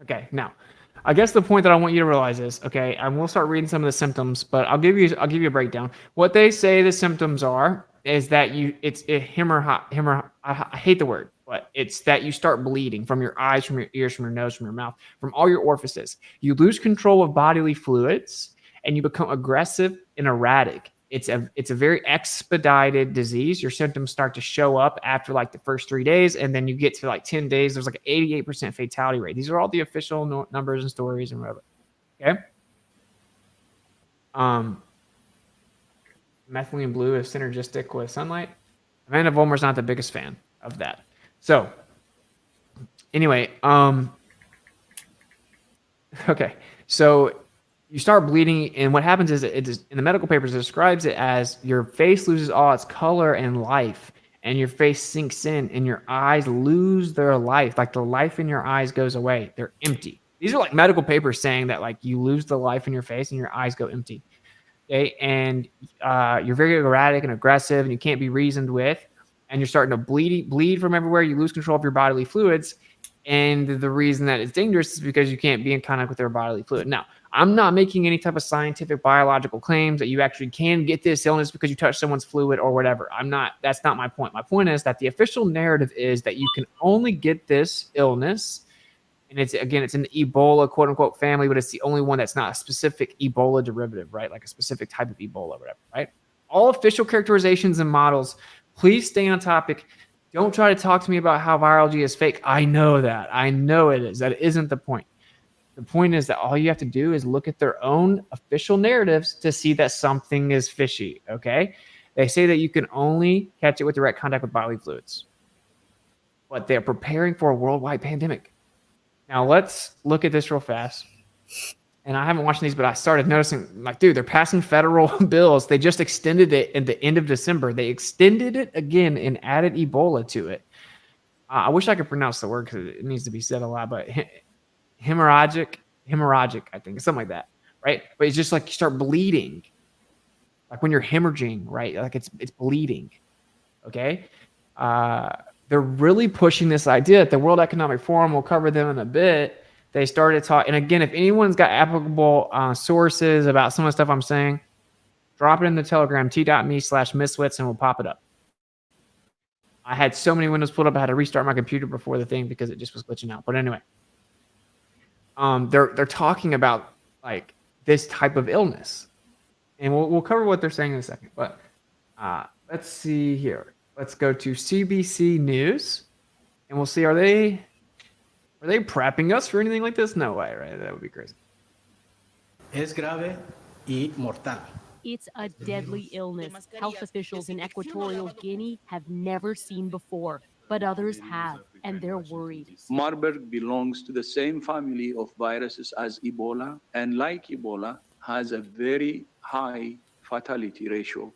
Okay, now, I guess the point that I want you to realize is, okay, I will start reading some of the symptoms, but I'll give you a breakdown. What they say the symptoms are is that I hate the word, but it's that you start bleeding from your eyes, from your ears, from your nose, from your mouth, from all your orifices. You lose control of bodily fluids and you become aggressive and erratic. It's a very expedited disease. Your symptoms start to show up after like the first 3 days, and then you get to like 10 days. There's like an 88% fatality rate. These are all the official numbers and stories and whatever. Okay. Methylene blue is synergistic with sunlight. Amanda Vollmer's not the biggest fan of that. So anyway, okay. So you start bleeding, and what happens is it is in the medical papers, it describes it as your face loses all its color and life, and your face sinks in, and your eyes lose their life. Like the life in your eyes goes away. They're empty. These are like medical papers saying that like you lose the life in your face and your eyes go empty. Okay, and you're very erratic and aggressive, and you can't be reasoned with, and you're starting to bleed from everywhere. You lose control of your bodily fluids, and the reason that it's dangerous is because you can't be in contact with their bodily fluid. Now, I'm not making any type of scientific biological claims that you actually can get this illness because you touch someone's fluid or whatever. That's not my point. My point is that the official narrative is that you can only get this illness. And it's in the Ebola quote unquote family, but it's the only one that's not a specific Ebola derivative, right? Like a specific type of Ebola or whatever, right? All official characterizations and models, please stay on topic. Don't try to talk to me about how virology is fake. I know that. I know it is. That isn't the point. The point is that all you have to do is look at their own official narratives to see that something is fishy, okay? They say that you can only catch it with direct contact with bodily fluids, but they're preparing for a worldwide pandemic. Now, let's look at this real fast. And I haven't watched these, but I started noticing, like, dude, they're passing federal bills. They just extended it at the end of December. They extended it again and added Ebola to it. I wish I could pronounce the word because it needs to be said a lot, but hemorrhagic, I think, something like that, right? But it's just like you start bleeding, like when you're hemorrhaging, right? Like it's bleeding, okay? They're really pushing this idea at the World Economic Forum. We'll cover them in a bit. They started talking, and again, if anyone's got applicable sources about some of the stuff I'm saying, drop it in the Telegram, t.me/Miswits, and we'll pop it up. I had so many windows pulled up, I had to restart my computer before the thing because it just was glitching out. But anyway, they're talking about like this type of illness, and we'll cover what they're saying in a second. But let's see here. Let's go to CBC News, and we'll see, are they prepping us for anything like this? No way, right? That would be crazy. Es grave y mortal. It's a deadly illness health officials in Equatorial Guinea have never seen before, but others have, and they're worried. Marburg belongs to the same family of viruses as Ebola, and like Ebola, has a very high fatality ratio.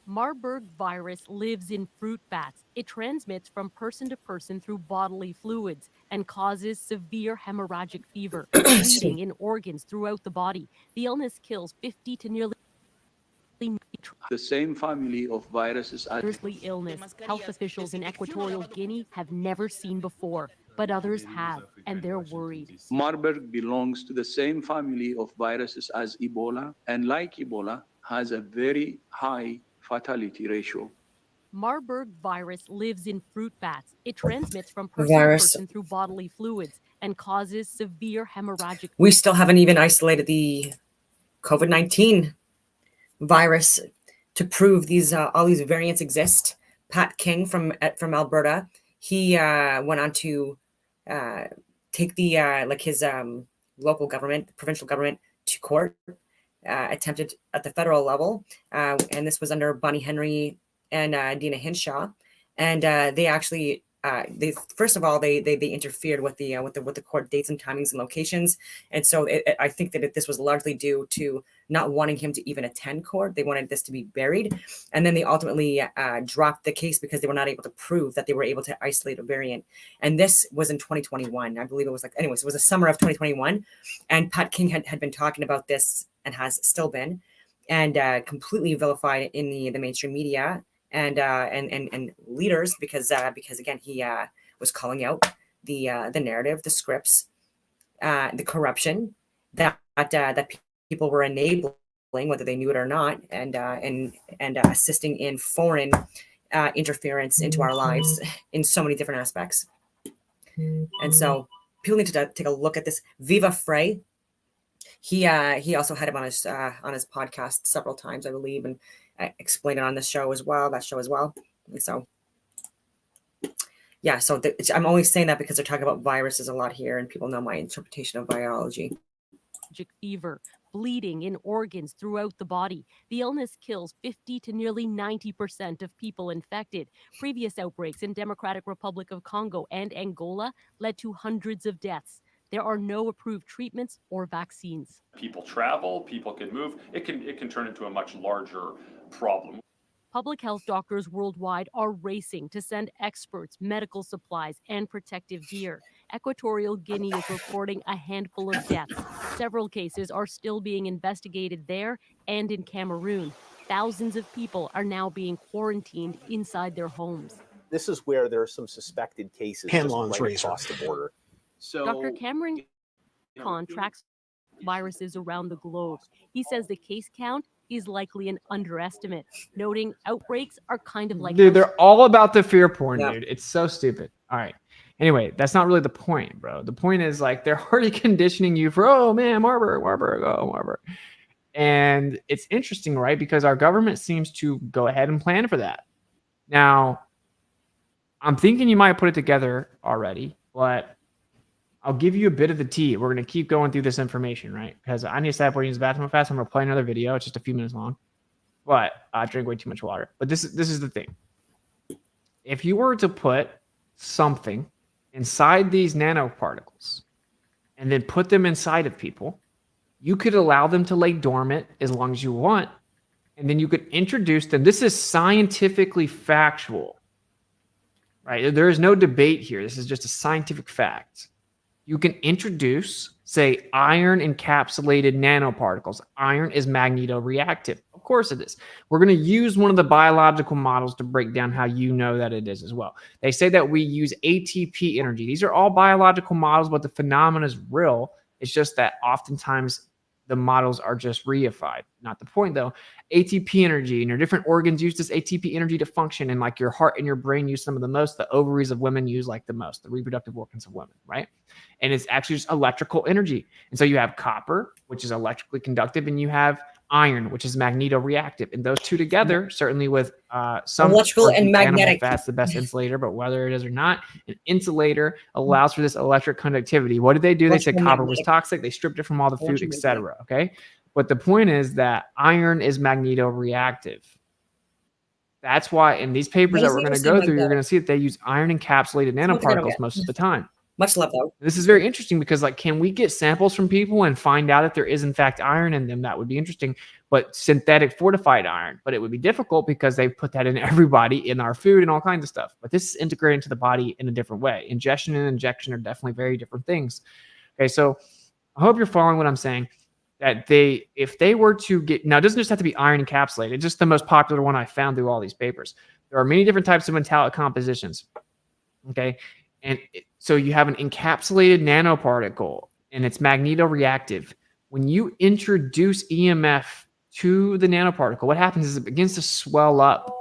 Marburg virus lives in fruit bats. It transmits from person to person through bodily fluids and causes severe hemorrhagic fever, bleeding in organs throughout the body. The illness kills 50 to nearly the same family of viruses as illness health officials in Equatorial Guinea have never seen before, but others have, and they're worried. Marburg belongs to the same family of viruses as Ebola, and like Ebola, has a very high fatality ratio. Marburg virus lives in fruit bats. It transmits from person to person through bodily fluids and causes severe hemorrhagic. We still haven't even isolated the COVID-19 virus to prove these all these variants exist. Pat King from Alberta, he went on to take the his local government, provincial government, to court, attempted at the federal level, and this was under Bonnie Henry and Dina Hinshaw, and they actually they first of all they interfered with the court dates and timings and locations, and so I think that this was largely due to not wanting him to even attend court. They wanted this to be buried, and then they ultimately dropped the case because they were not able to prove that they were able to isolate a variant. And this was in 2021, I believe it was anyways. It was the summer of 2021, and Pat King had been talking about this and has still been, and completely vilified in the mainstream media and leaders because again he was calling out the narrative, the scripts, the corruption that people were enabling, whether they knew it or not, and assisting in foreign interference into our lives in so many different aspects. And so people need to take a look at this. Viva Frey, he also had him on his podcast several times, I believe, and I explained it on this show as well. That show as well. And so, yeah. So I'm only saying that because they're talking about viruses a lot here, and people know my interpretation of virology. Fever, bleeding in organs throughout the body. The illness kills 50 to nearly 90% of people infected. Previous outbreaks in Democratic Republic of Congo and Angola led to hundreds of deaths. There are no approved treatments or vaccines. People travel, people can move. It can turn into a much larger problem. Public health doctors worldwide are racing to send experts, medical supplies, and protective gear. Equatorial Guinea is reporting a handful of deaths. Several cases are still being investigated there and in Cameroon. Thousands of people are now being quarantined inside their homes. This is where there are some suspected cases just right across the border. So, Dr. Cameron tracks viruses around the globe. He says the case count is likely an underestimate, noting outbreaks are kind of like... Dude, they're all about the fear porn, dude. It's so stupid. All right. Anyway, that's not really the point, bro. The point is, like, they're already conditioning you for, oh, man, Marburg, oh, Marburg. And it's interesting, right? Because our government seems to go ahead and plan for that. Now, I'm thinking you might put it together already, but I'll give you a bit of the tea. We're going to keep going through this information, right? Because I need to stop use the bathroom fast. I'm going to play another video. It's just a few minutes long. But I drink way too much water. But this is the thing. If you were to put something inside these nanoparticles and then put them inside of people, you could allow them to lay dormant as long as you want. And then you could introduce them. This is scientifically factual, right? There is no debate here. This is just a scientific fact. You can introduce, say, iron encapsulated nanoparticles. Iron is magnetoreactive. Of course it is. We're going to use one of the biological models to break down how you know that it is as well. They say that we use ATP energy. These are all biological models, but the phenomenon is real. It's just that oftentimes the models are just reified. Not the point though. ATP energy, and your different organs use this ATP energy to function, and like your heart and your brain use some of the most, the ovaries of women use like the most, the reproductive organs of women, right? And it's actually just electrical energy. And so you have copper, which is electrically conductive, and you have iron, which is magnetoreactive. And those two together, certainly with some electrical and magnetic, that's the best insulator, but whether it is or not, an insulator allows for this electric conductivity. What did they do? They said copper was toxic. They stripped it from all the food, etc. Okay. But the point is that iron is magnetoreactive. That's why in these papers that we're going to go through, you're going to see that they use iron encapsulated nanoparticles most of the time. Much love though. This is very interesting because, like, can we get samples from people and find out if there is in fact iron in them? That would be interesting. But synthetic fortified iron, but it would be difficult because they put that in everybody in our food and all kinds of stuff. But this is integrated into the body in a different way. Ingestion and injection are definitely very different things. Okay, so I hope you're following what I'm saying. That if they were to get, now it doesn't just have to be iron encapsulated. It's just the most popular one I found through all these papers. There are many different types of metallic compositions. Okay. And so you have an encapsulated nanoparticle and it's magnetoreactive. When you introduce EMF to the nanoparticle, what happens is it begins to swell up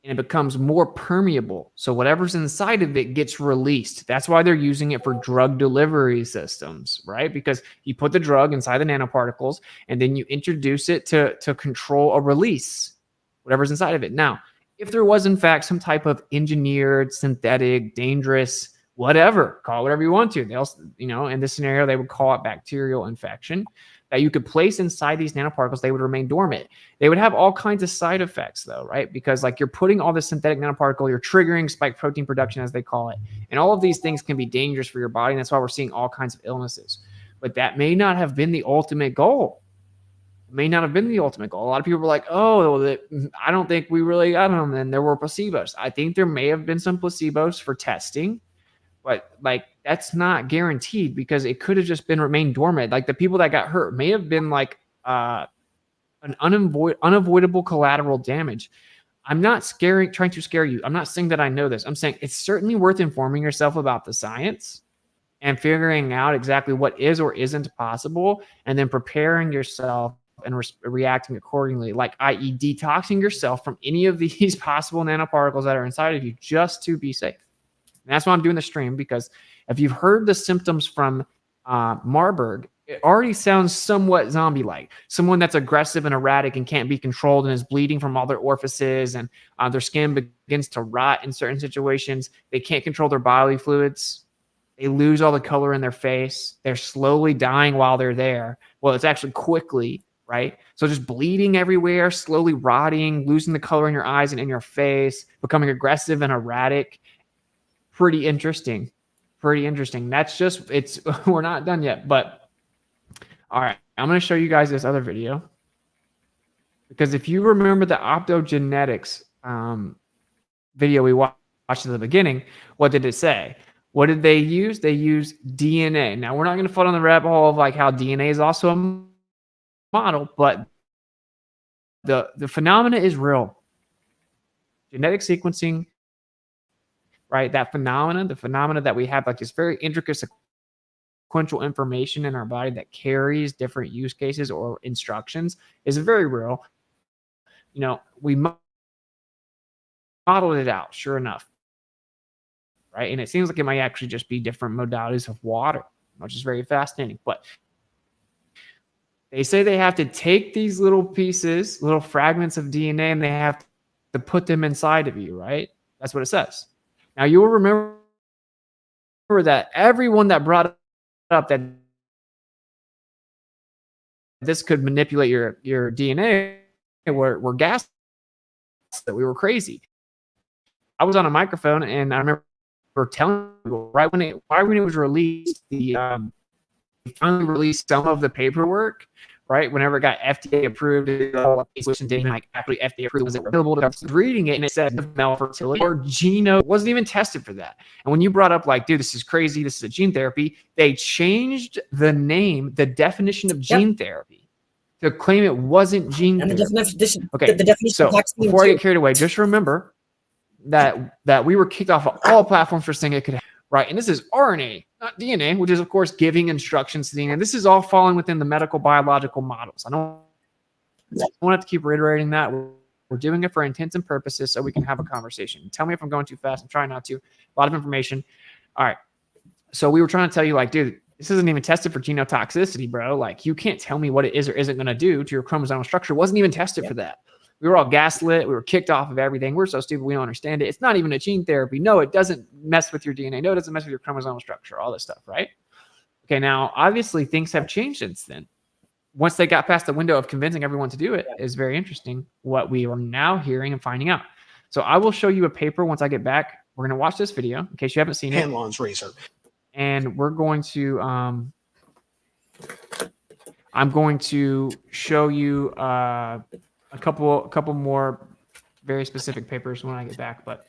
and it becomes more permeable. So whatever's inside of it gets released. That's why they're using it for drug delivery systems, right? Because you put the drug inside the nanoparticles and then you introduce it to control a release, whatever's inside of it. Now, if there was in fact some type of engineered, synthetic, dangerous, whatever, call it whatever you want to. They'll, in this scenario, they would call it bacterial infection that you could place inside these nanoparticles. They would remain dormant. They would have all kinds of side effects though, right? Because like you're putting all this synthetic nanoparticle, you're triggering spike protein production as they call it. And all of these things can be dangerous for your body. And that's why we're seeing all kinds of illnesses. But that may not have been the ultimate goal. It may not have been the ultimate goal. A lot of people were like, oh, I don't think we really got them. And there were placebos. I think there may have been some placebos for testing. But like that's not guaranteed because it could have just been remained dormant. Like the people that got hurt may have been like an unavoidable collateral damage. I'm not trying to scare you. I'm not saying that I know this. I'm saying it's certainly worth informing yourself about the science and figuring out exactly what is or isn't possible, and then preparing yourself and reacting accordingly, like i.e. detoxing yourself from any of these possible nanoparticles that are inside of you just to be safe. And that's why I'm doing the stream, because if you've heard the symptoms from Marburg, it already sounds somewhat zombie-like. Someone that's aggressive and erratic and can't be controlled and is bleeding from all their orifices, and their skin begins to rot in certain situations. They can't control their bodily fluids. They lose all the color in their face. They're slowly dying while they're there. Well, it's actually quickly, right? So just bleeding everywhere, slowly rotting, losing the color in your eyes and in your face, becoming aggressive and erratic. Pretty interesting. That's just, we're not done yet, but all right, I'm going to show you guys this other video, because if you remember the optogenetics video we watched at the beginning, what did it say? What did they use? They used DNA. Now, we're not going to fall down the rabbit hole of like how DNA is also a model, but the phenomena is real. Genetic sequencing, right? That the phenomena that we have, like this very intricate sequential information in our body that carries different use cases or instructions, is very real. We modeled it out, sure enough, right? And it seems like it might actually just be different modalities of water, which is very fascinating. But they say they have to take these little pieces, little fragments of DNA, and they have to put them inside of you, right? That's what it says. Now, you will remember that everyone that brought up that this could manipulate your DNA were gassed, that we were crazy. I was on a microphone, and I remember telling people right when it was released, finally released some of the paperwork, right? Whenever it got FDA approved, which didn't like actually FDA approved, was it available to reading it, and it said male fertility or geno wasn't even tested for that. And when you brought up like, dude, this is crazy, this is a gene therapy, they changed the name, the definition of gene therapy to claim it wasn't gene And therapy. the definition So of vaccine before I too. get carried away, just remember that we were kicked off of all platforms for saying it could, right? And this is RNA, not DNA, which is of course giving instructions to DNA. This is all falling within the medical biological models. I don't want to keep reiterating that. We're doing it for intents and purposes so we can have a conversation. Tell me if I'm going too fast. I'm trying not to. A lot of information. All right. So we were trying to tell you, like, dude, this isn't even tested for genotoxicity, bro. Like, you can't tell me what it is or isn't going to do to your chromosomal structure. It wasn't even tested for that. We were all gaslit. We were kicked off of everything. We're so stupid. We don't understand it. It's not even a gene therapy. No, it doesn't mess with your DNA. No, it doesn't mess with your chromosomal structure, all this stuff, right? Okay, now, obviously, things have changed since then. Once they got past the window of convincing everyone to do it, is very interesting what we are now hearing and finding out. So I will show you a paper once I get back. We're going to watch this video in case you haven't seen it. Hanlon's razor. And we're going to, I'm going to show you a couple more very specific papers when I get back. But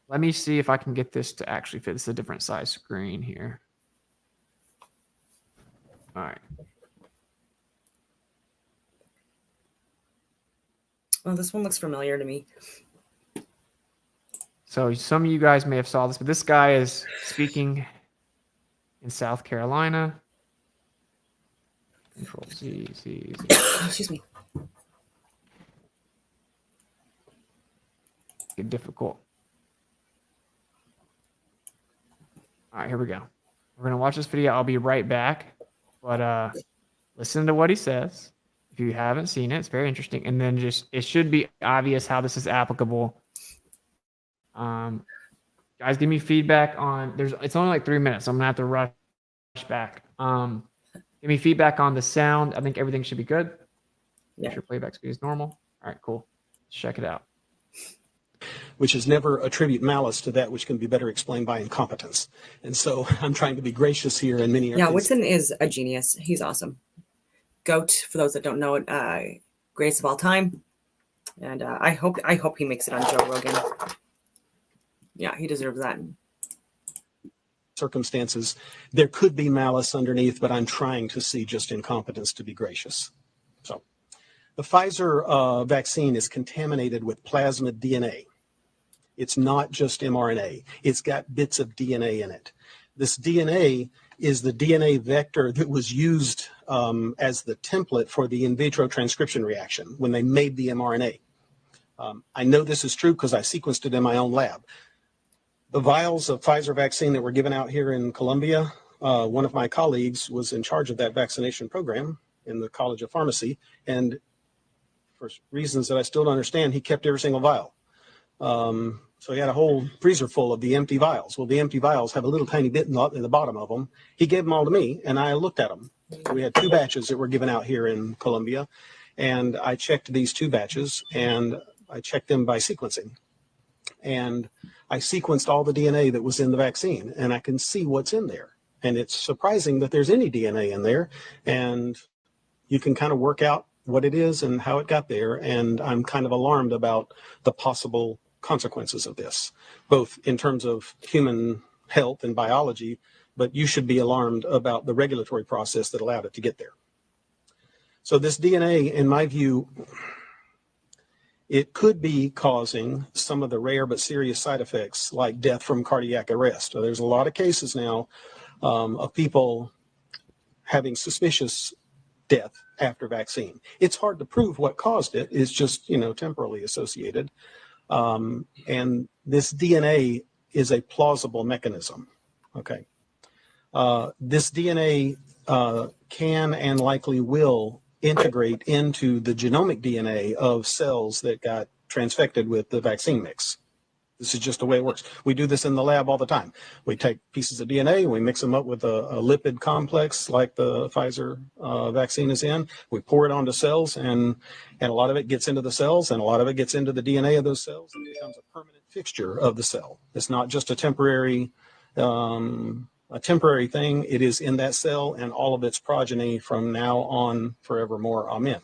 let me see if I can get this to actually fit. This is a different size screen here. All right. Oh, this one looks familiar to me. So some of you guys may have saw this, but this guy is speaking in South Carolina. Control C. Excuse me. Get difficult. All right, here we go. We're gonna watch this video. I'll be right back, but listen to what he says. If you haven't seen it, it's very interesting. And then it should be obvious how this is applicable. Guys, give me feedback on. It's only like 3 minutes, so I'm gonna have to rush back. Give me feedback on the sound. I think everything should be good. Make sure playback speed is normal. All right, cool. Let's check it out. Which is never attribute malice to that which can be better explained by incompetence. And so I'm trying to be gracious here, and many are. Yeah, Whitson is a genius. He's awesome. GOAT, for those that don't know it, greatest of all time. And I hope he makes it on Joe Rogan. Yeah, he deserves that. Circumstances, there could be malice underneath, but I'm trying to see just incompetence, to be gracious. So the Pfizer vaccine is contaminated with plasmid DNA. It's not just mRNA. It's got bits of DNA in it. This DNA is the DNA vector that was used as the template for the in vitro transcription reaction when they made the mRNA. I know this is true because I sequenced it in my own lab. The vials of Pfizer vaccine that were given out here in Columbia, one of my colleagues was in charge of that vaccination program in the College of Pharmacy, and for reasons that I still don't understand, he kept every single vial. So he had a whole freezer full of the empty vials. Well, the empty vials have a little tiny bit in the bottom of them. He gave them all to me, and I looked at them. We had 2 batches that were given out here in Columbia, and I checked these 2 batches, and I checked them by sequencing. And I sequenced all the DNA that was in the vaccine, and I can see what's in there. And it's surprising that there's any DNA in there, and you can kind of work out what it is and how it got there. And I'm kind of alarmed about the possible consequences of this, both in terms of human health and biology, but you should be alarmed about the regulatory process that allowed it to get there. So this DNA, in my view, it could be causing some of the rare but serious side effects like death from cardiac arrest. So there's a lot of cases now of people having suspicious death after vaccine. It's hard to prove what caused it. It's just, temporally associated. And this DNA is a plausible mechanism. Okay. This DNA can and likely will integrate into the genomic DNA of cells that got transfected with the vaccine mix. This is just the way it works. We do this in the lab all the time. We take pieces of DNA, we mix them up with a lipid complex like the Pfizer vaccine is in. We pour it onto cells, and a lot of it gets into the cells, and a lot of it gets into the DNA of those cells and becomes a permanent fixture of the cell. It's not just a temporary a temporary thing. It is in that cell and all of its progeny from now on forevermore. Amen.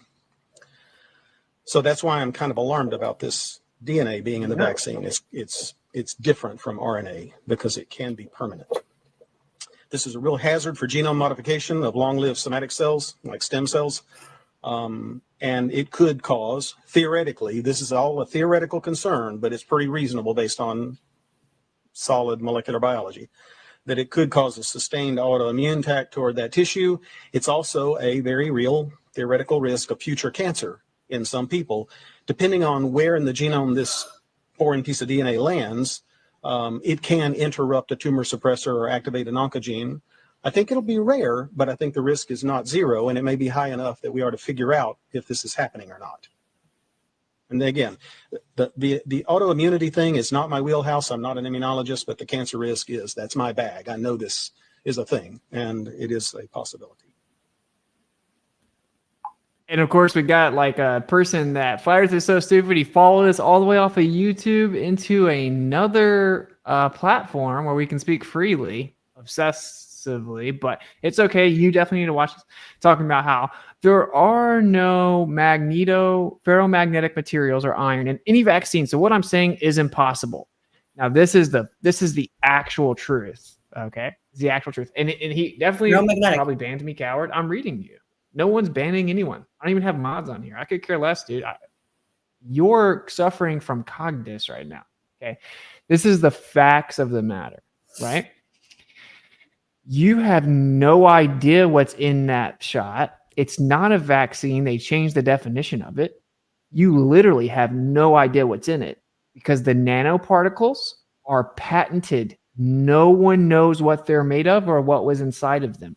So that's why I'm kind of alarmed about this DNA being in the vaccine. It's different from RNA because it can be permanent. This is a real hazard for genome modification of long-lived somatic cells, like stem cells. And it could cause, theoretically, this is all a theoretical concern, but it's pretty reasonable based on solid molecular biology, that it could cause a sustained autoimmune attack toward that tissue. It's also a very real theoretical risk of future cancer in some people, depending on where in the genome this foreign piece of DNA lands. It can interrupt a tumor suppressor or activate an oncogene. I think it'll be rare, but I think the risk is not zero, and it may be high enough that we are to figure out if this is happening or not. And then again, the autoimmunity thing is not my wheelhouse. I'm not an immunologist, but the cancer risk is. That's my bag. I know this is a thing, and it is a possibility. And of course, we got like a person that Flat Earth is so stupid. He followed us all the way off of YouTube into another platform where we can speak freely, obsessively, but it's okay. You definitely need to watch this. Talking about how there are no ferromagnetic materials or iron in any vaccine. So what I'm saying is impossible. Now, this is the actual truth. Okay, it's the actual truth. And he definitely probably banned me, coward. I'm reading you. No one's banning anyone. I don't even have mods on here. I could care less, dude. You're suffering from cognitus right now. Okay. This is the facts of the matter, right? You have no idea what's in that shot. It's not a vaccine. They changed the definition of it. You literally have no idea what's in it because the nanoparticles are patented. No one knows what they're made of or what was inside of them.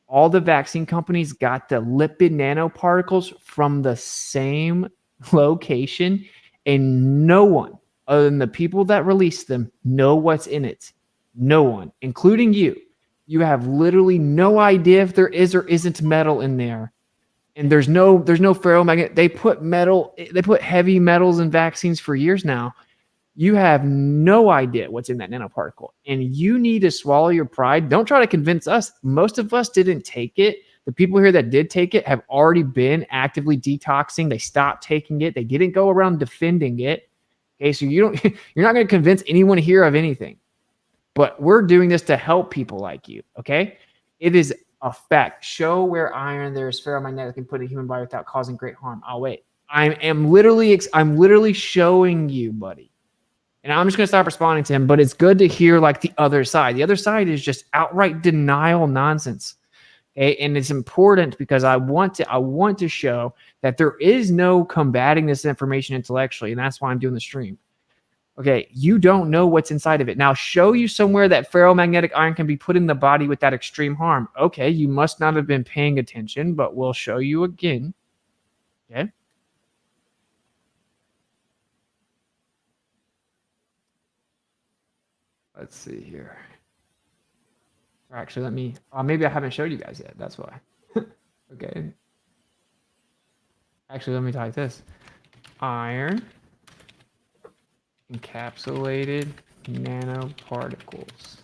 All the vaccine companies got the lipid nanoparticles from the same location, and no one, other than the people that released them, know what's in it. No one, including you. You have literally no idea if there is or isn't metal in there. And there's no ferromagnet. They put heavy metals in vaccines for years now. You have no idea what's in that nanoparticle, and you need to swallow your pride. Don't try to convince us. Most of us didn't take it. The people here that did take it have already been actively detoxing. They stopped taking it. They didn't go around defending it. Okay, so you're not going to convince anyone here of anything. But we're doing this to help people like you. Okay, it is a fact. Show where iron there is ferromagnetic and put in a human body without causing great harm. I'll wait. I'm literally showing you, buddy. And I'm just going to stop responding to him, but it's good to hear like the other side. The other side is just outright denial nonsense. Okay? And it's important because I want to show that there is no combating this information intellectually, and that's why I'm doing the stream. Okay, you don't know what's inside of it. Now, show you somewhere that ferromagnetic iron can be put in the body without extreme harm. Okay, you must not have been paying attention, but we'll show you again. Okay. Let's see here. Or actually, let me. Maybe I haven't showed you guys yet. That's why. Okay. Actually, let me type this. Iron encapsulated nanoparticles.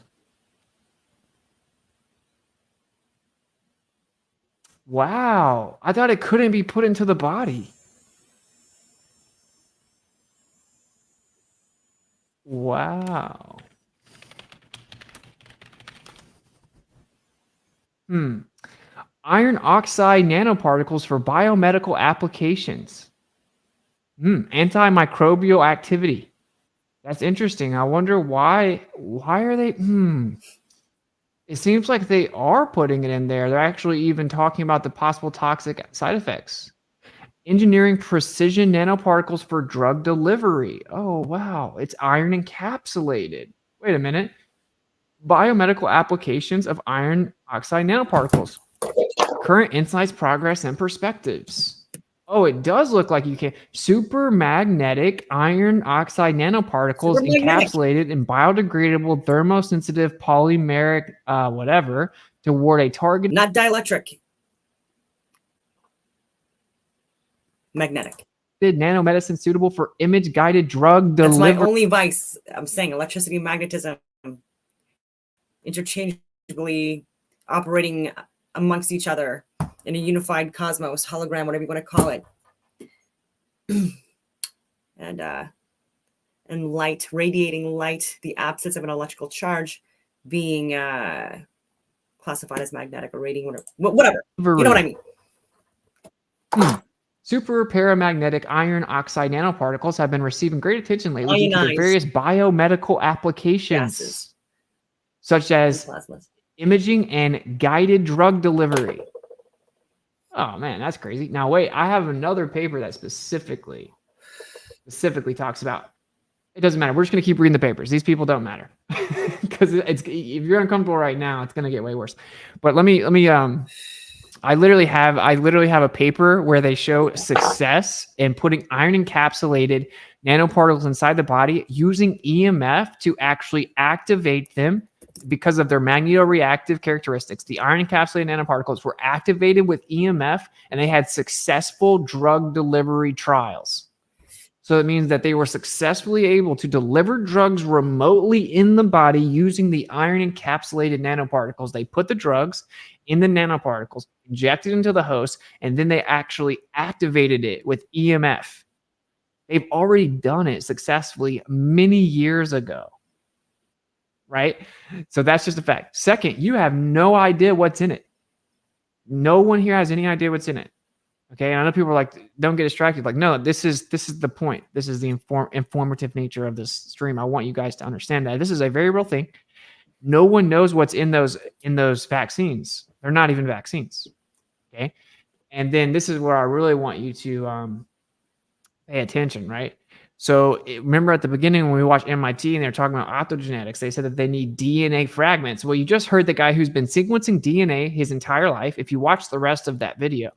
Wow. I thought it couldn't be put into the body. Wow. Iron oxide nanoparticles for biomedical applications. Antimicrobial activity. That's interesting. I wonder why are they? It seems like they are putting it in there. They're actually even talking about the possible toxic side effects. Engineering precision nanoparticles for drug delivery. Oh, wow. It's iron encapsulated. Wait a minute. Biomedical applications of iron oxide nanoparticles. Current insights, progress, and perspectives. Oh, it does look like you can. Super magnetic iron oxide nanoparticles encapsulated in biodegradable thermosensitive polymeric whatever toward a target. Not dielectric. Magnetic. Nanomedicine suitable for image-guided drug delivery. That's my only vice. I'm saying electricity, magnetism, interchangeable operating amongst each other in a unified cosmos, hologram, whatever you want to call it. And light, radiating light, the absence of an electrical charge being classified as magnetic or radiating, whatever. You know what I mean? Super paramagnetic iron oxide nanoparticles have been receiving great attention lately due to their various biomedical applications, such as imaging and guided drug delivery. Oh man, that's crazy. Now wait, I have another paper that specifically talks about. It doesn't matter. We're just gonna keep reading the papers. These people don't matter because it's if you're uncomfortable right now, it's gonna get way worse. But let me I literally have a paper where they show success in putting iron encapsulated nanoparticles inside the body using EMF to actually activate them because of their magnetoreactive characteristics. The iron encapsulated nanoparticles were activated with EMF and they had successful drug delivery trials. So it means that they were successfully able to deliver drugs remotely in the body using the iron encapsulated nanoparticles. They put the drugs in the nanoparticles, injected into the host, and then they actually activated it with EMF. They've already done it successfully many years ago, right? So that's just a fact. Second, you have no idea what's in it. No one here has any idea what's in it. Okay, and I know people are like, don't get distracted. Like, no, this is the point. This is the informative nature of this stream. I want you guys to understand that this is a very real thing. No one knows what's in those vaccines. They're not even vaccines. Okay, and then this is where I really want you to pay attention, right? So remember at the beginning when we watched MIT and they're talking about optogenetics, they said that they need DNA fragments. Well, you just heard the guy who's been sequencing DNA his entire life. If you watch the rest of that video.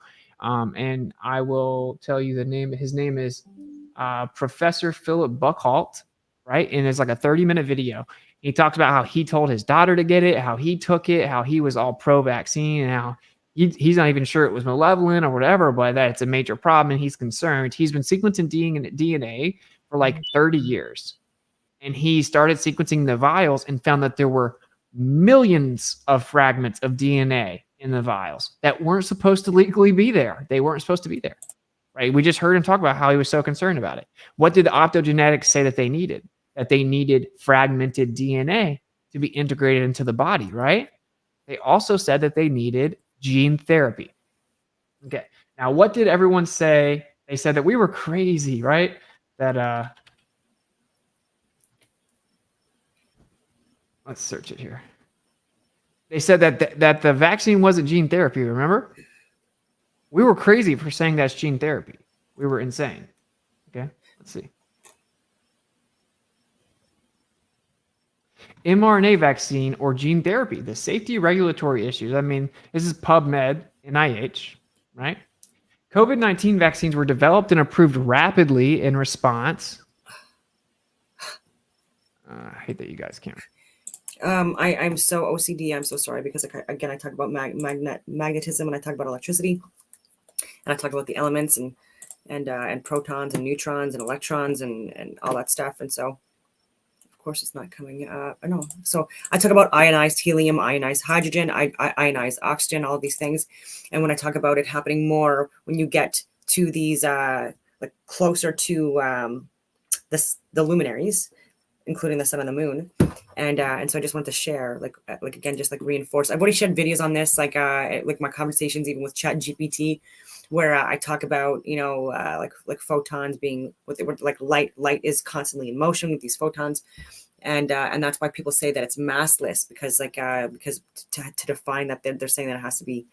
And I will tell you the name. His name is Professor Philip Buchholz, right? And it's like a 30-minute video. He talks about how he told his daughter to get it, how he took it, how he was all pro-vaccine, and how he's not even sure it was malevolent or whatever, but that it's a major problem and he's concerned. He's been sequencing DNA for like 30 years. And he started sequencing the vials and found that there were millions of fragments of DNA in the vials that weren't supposed to legally be there. They weren't supposed to be there, right? We just heard him talk about how he was so concerned about it. What did the optogenetics say that they needed? That they needed fragmented DNA to be integrated into the body, right? They also said that they needed gene therapy. Okay. Now, what did everyone say? They said that we were crazy, right? That, let's search it here. They said that the vaccine wasn't gene therapy, remember? We were crazy for saying that's gene therapy. We were insane. Okay, let's see. mRNA vaccine or gene therapy, the safety regulatory issues. I mean, this is PubMed, NIH, right? COVID-19 vaccines were developed and approved rapidly in response. I hate that you guys can't. I'm so OCD. I'm so sorry because again, I talk about magnetism and I talk about electricity and I talk about the elements and protons and neutrons and electrons and all that stuff. And so, of course, it's not coming. No. So I talk about ionized helium, ionized hydrogen, ionized oxygen, all of these things. And when I talk about it happening more when you get to these like closer to the luminaries, including the sun and the moon. And so I just wanted to share, like again, just like reinforce. I've already shared videos on this, like my conversations even with ChatGPT, where I talk about, you know, like photons being like light is constantly in motion with these photons, and that's why people say that it's massless because to define that they're saying that it has to be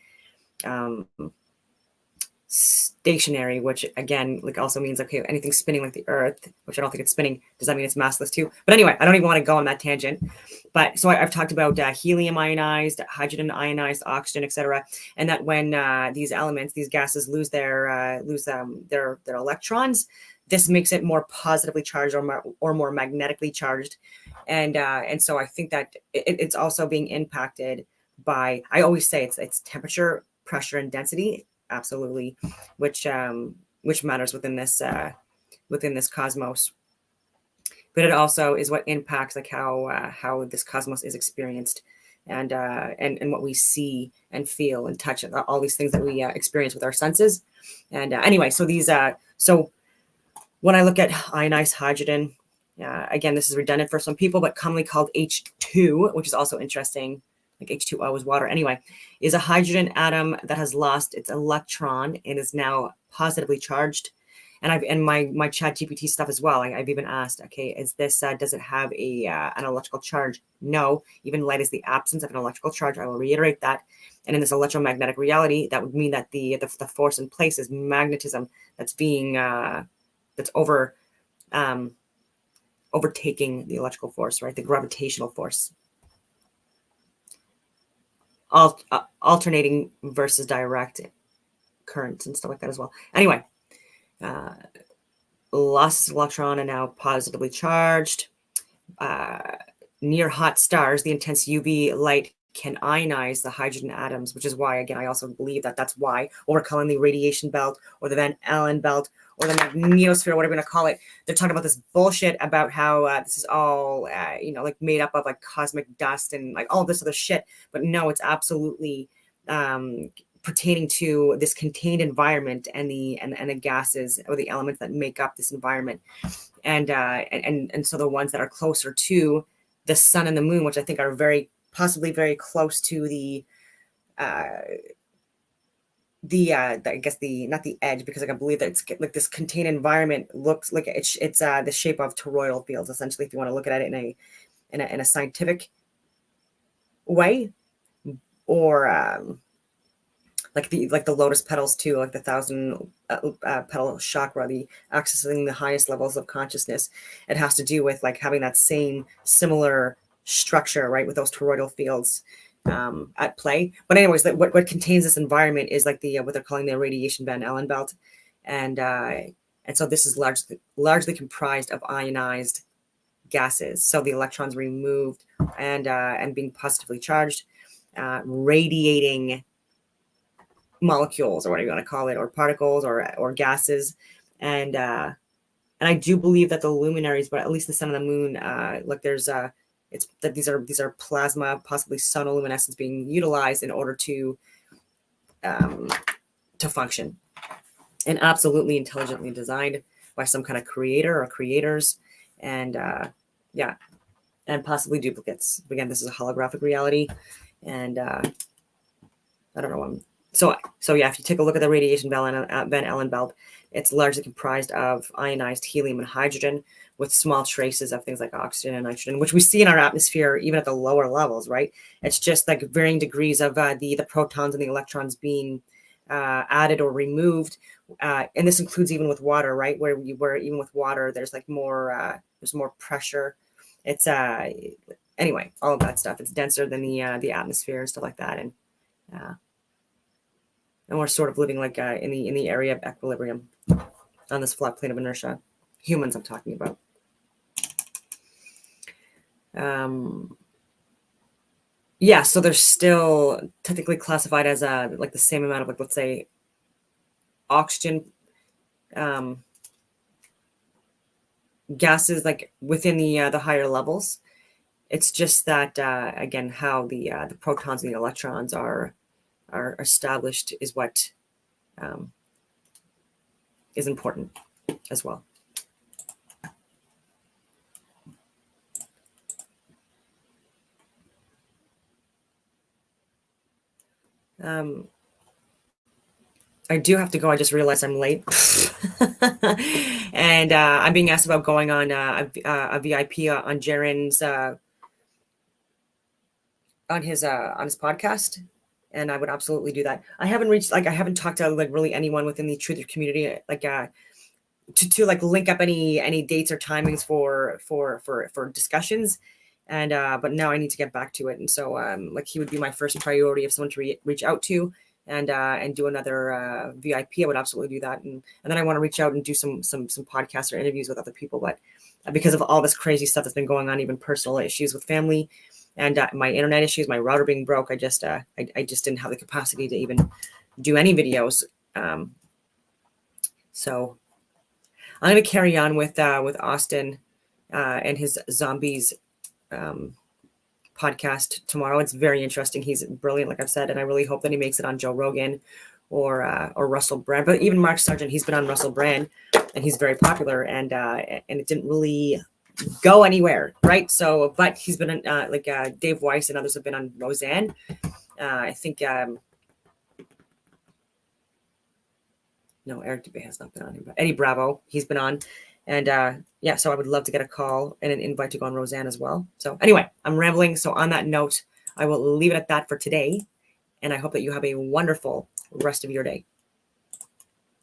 stationary, which again like also means okay, anything spinning like the earth, which I don't think it's spinning, does that mean it's massless too? But anyway, I don't even want to go on that tangent. But so I've talked about helium ionized, hydrogen ionized, oxygen, etc., and that when these elements, these gases lose their electrons, this makes it more positively charged or more magnetically charged, and so I think that it's also being impacted by, I always say it's temperature, pressure, and density. Absolutely, which matters within this cosmos, but it also is what impacts like how this cosmos is experienced, and what we see and feel and touch, all these things that we experience with our senses. And anyway, so these so when I look at ionized hydrogen, again, this is redundant for some people, but commonly called H2, which is also interesting. Like H2O is water. Anyway, is a hydrogen atom that has lost its electron and is now positively charged. And my chat GPT stuff as well. I've even asked, okay, is this does it have an electrical charge? No. Even light is the absence of an electrical charge. I will reiterate that. And in this electromagnetic reality, that would mean that the force in place is magnetism that's being that's overtaking the electrical force, right? The gravitational force. Alternating versus direct currents and stuff like that as well. Anyway, lost electron and now positively charged. Near hot stars, the intense UV light can ionize the hydrogen atoms, which is why, again, I also believe that that's why what we're calling the radiation belt or the Van Allen belt or the magnetosphere, whatever we're going to call it. They're talking about this bullshit about how this is all, like made up of like cosmic dust and like all this other shit. But no, it's absolutely pertaining to this contained environment and the gases or the elements that make up this environment. And so the ones that are closer to the sun and the moon, which I think are possibly very close to I guess not the edge, because I believe that it's like this contained environment looks like it's the shape of toroidal fields, essentially, if you want to look at it in a scientific way, or like the lotus petals too, like the 1,000 petal chakra, the accessing the highest levels of consciousness. It has to do with like having that same similar structure, right, with those toroidal fields at play. But anyways, what contains this environment is like the what they're calling the radiation Van Allen belt, and so this is largely comprised of ionized gases. So the electrons removed and being positively charged, radiating molecules, or whatever you want to call it, or particles, or gases, and I do believe that the luminaries, but at least the sun and the moon, like there's it's that these are plasma, possibly sonoluminescence, being utilized in order to function, and absolutely intelligently designed by some kind of creator or creators, and and possibly duplicates. Again, this is a holographic reality, and I don't know. So yeah, if you take a look at the radiation Van Allen belt, it's largely comprised of ionized helium and hydrogen, with small traces of things like oxygen and nitrogen, which we see in our atmosphere even at the lower levels, right? It's just like varying degrees of the protons and the electrons being added or removed, and this includes even with water, right? Where even with water, there's like more there's more pressure. It's anyway, all of that stuff. It's denser than the atmosphere and stuff like that, and we're sort of living like in the area of equilibrium on this flat plane of inertia. Humans, I'm talking about. Yeah, so they're still technically classified as like the same amount of, like, let's say, oxygen gases, like within the higher levels. It's just that again, how the protons and the electrons are established is what is important as well. I do have to go. I just realized I'm late, and I'm being asked about going on a VIP on Jaren's on his podcast, and I would absolutely do that. I haven't talked to like really anyone within the Truther community, like to like link up any dates or timings for discussions, and but now I need to get back to it, and so like he would be my first priority of someone to reach out to, and do another VIP. I would absolutely do that, and then I want to reach out and do some podcasts or interviews with other people, but because of all this crazy stuff that's been going on, even personal issues with family, and my internet issues, my router being broke, I just didn't have the capacity to even do any videos. So I'm going to carry on with Austin and his zombies podcast tomorrow. It's very interesting. He's brilliant, like I've said, and I really hope that he makes it on Joe Rogan or Russell Brand. But even Mark Sargent, he's been on Russell Brand, and he's very popular, and it didn't really go anywhere, right? So, but he's been on like Dave Weiss and others have been on Roseanne. I think no, Eric Dubé has not been on him, but Eddie Bravo, he's been on. And yeah, so I would love to get a call and an invite to go on Roseanne as well. So anyway, I'm rambling. So on that note, I will leave it at that for today. And I hope that you have a wonderful rest of your day.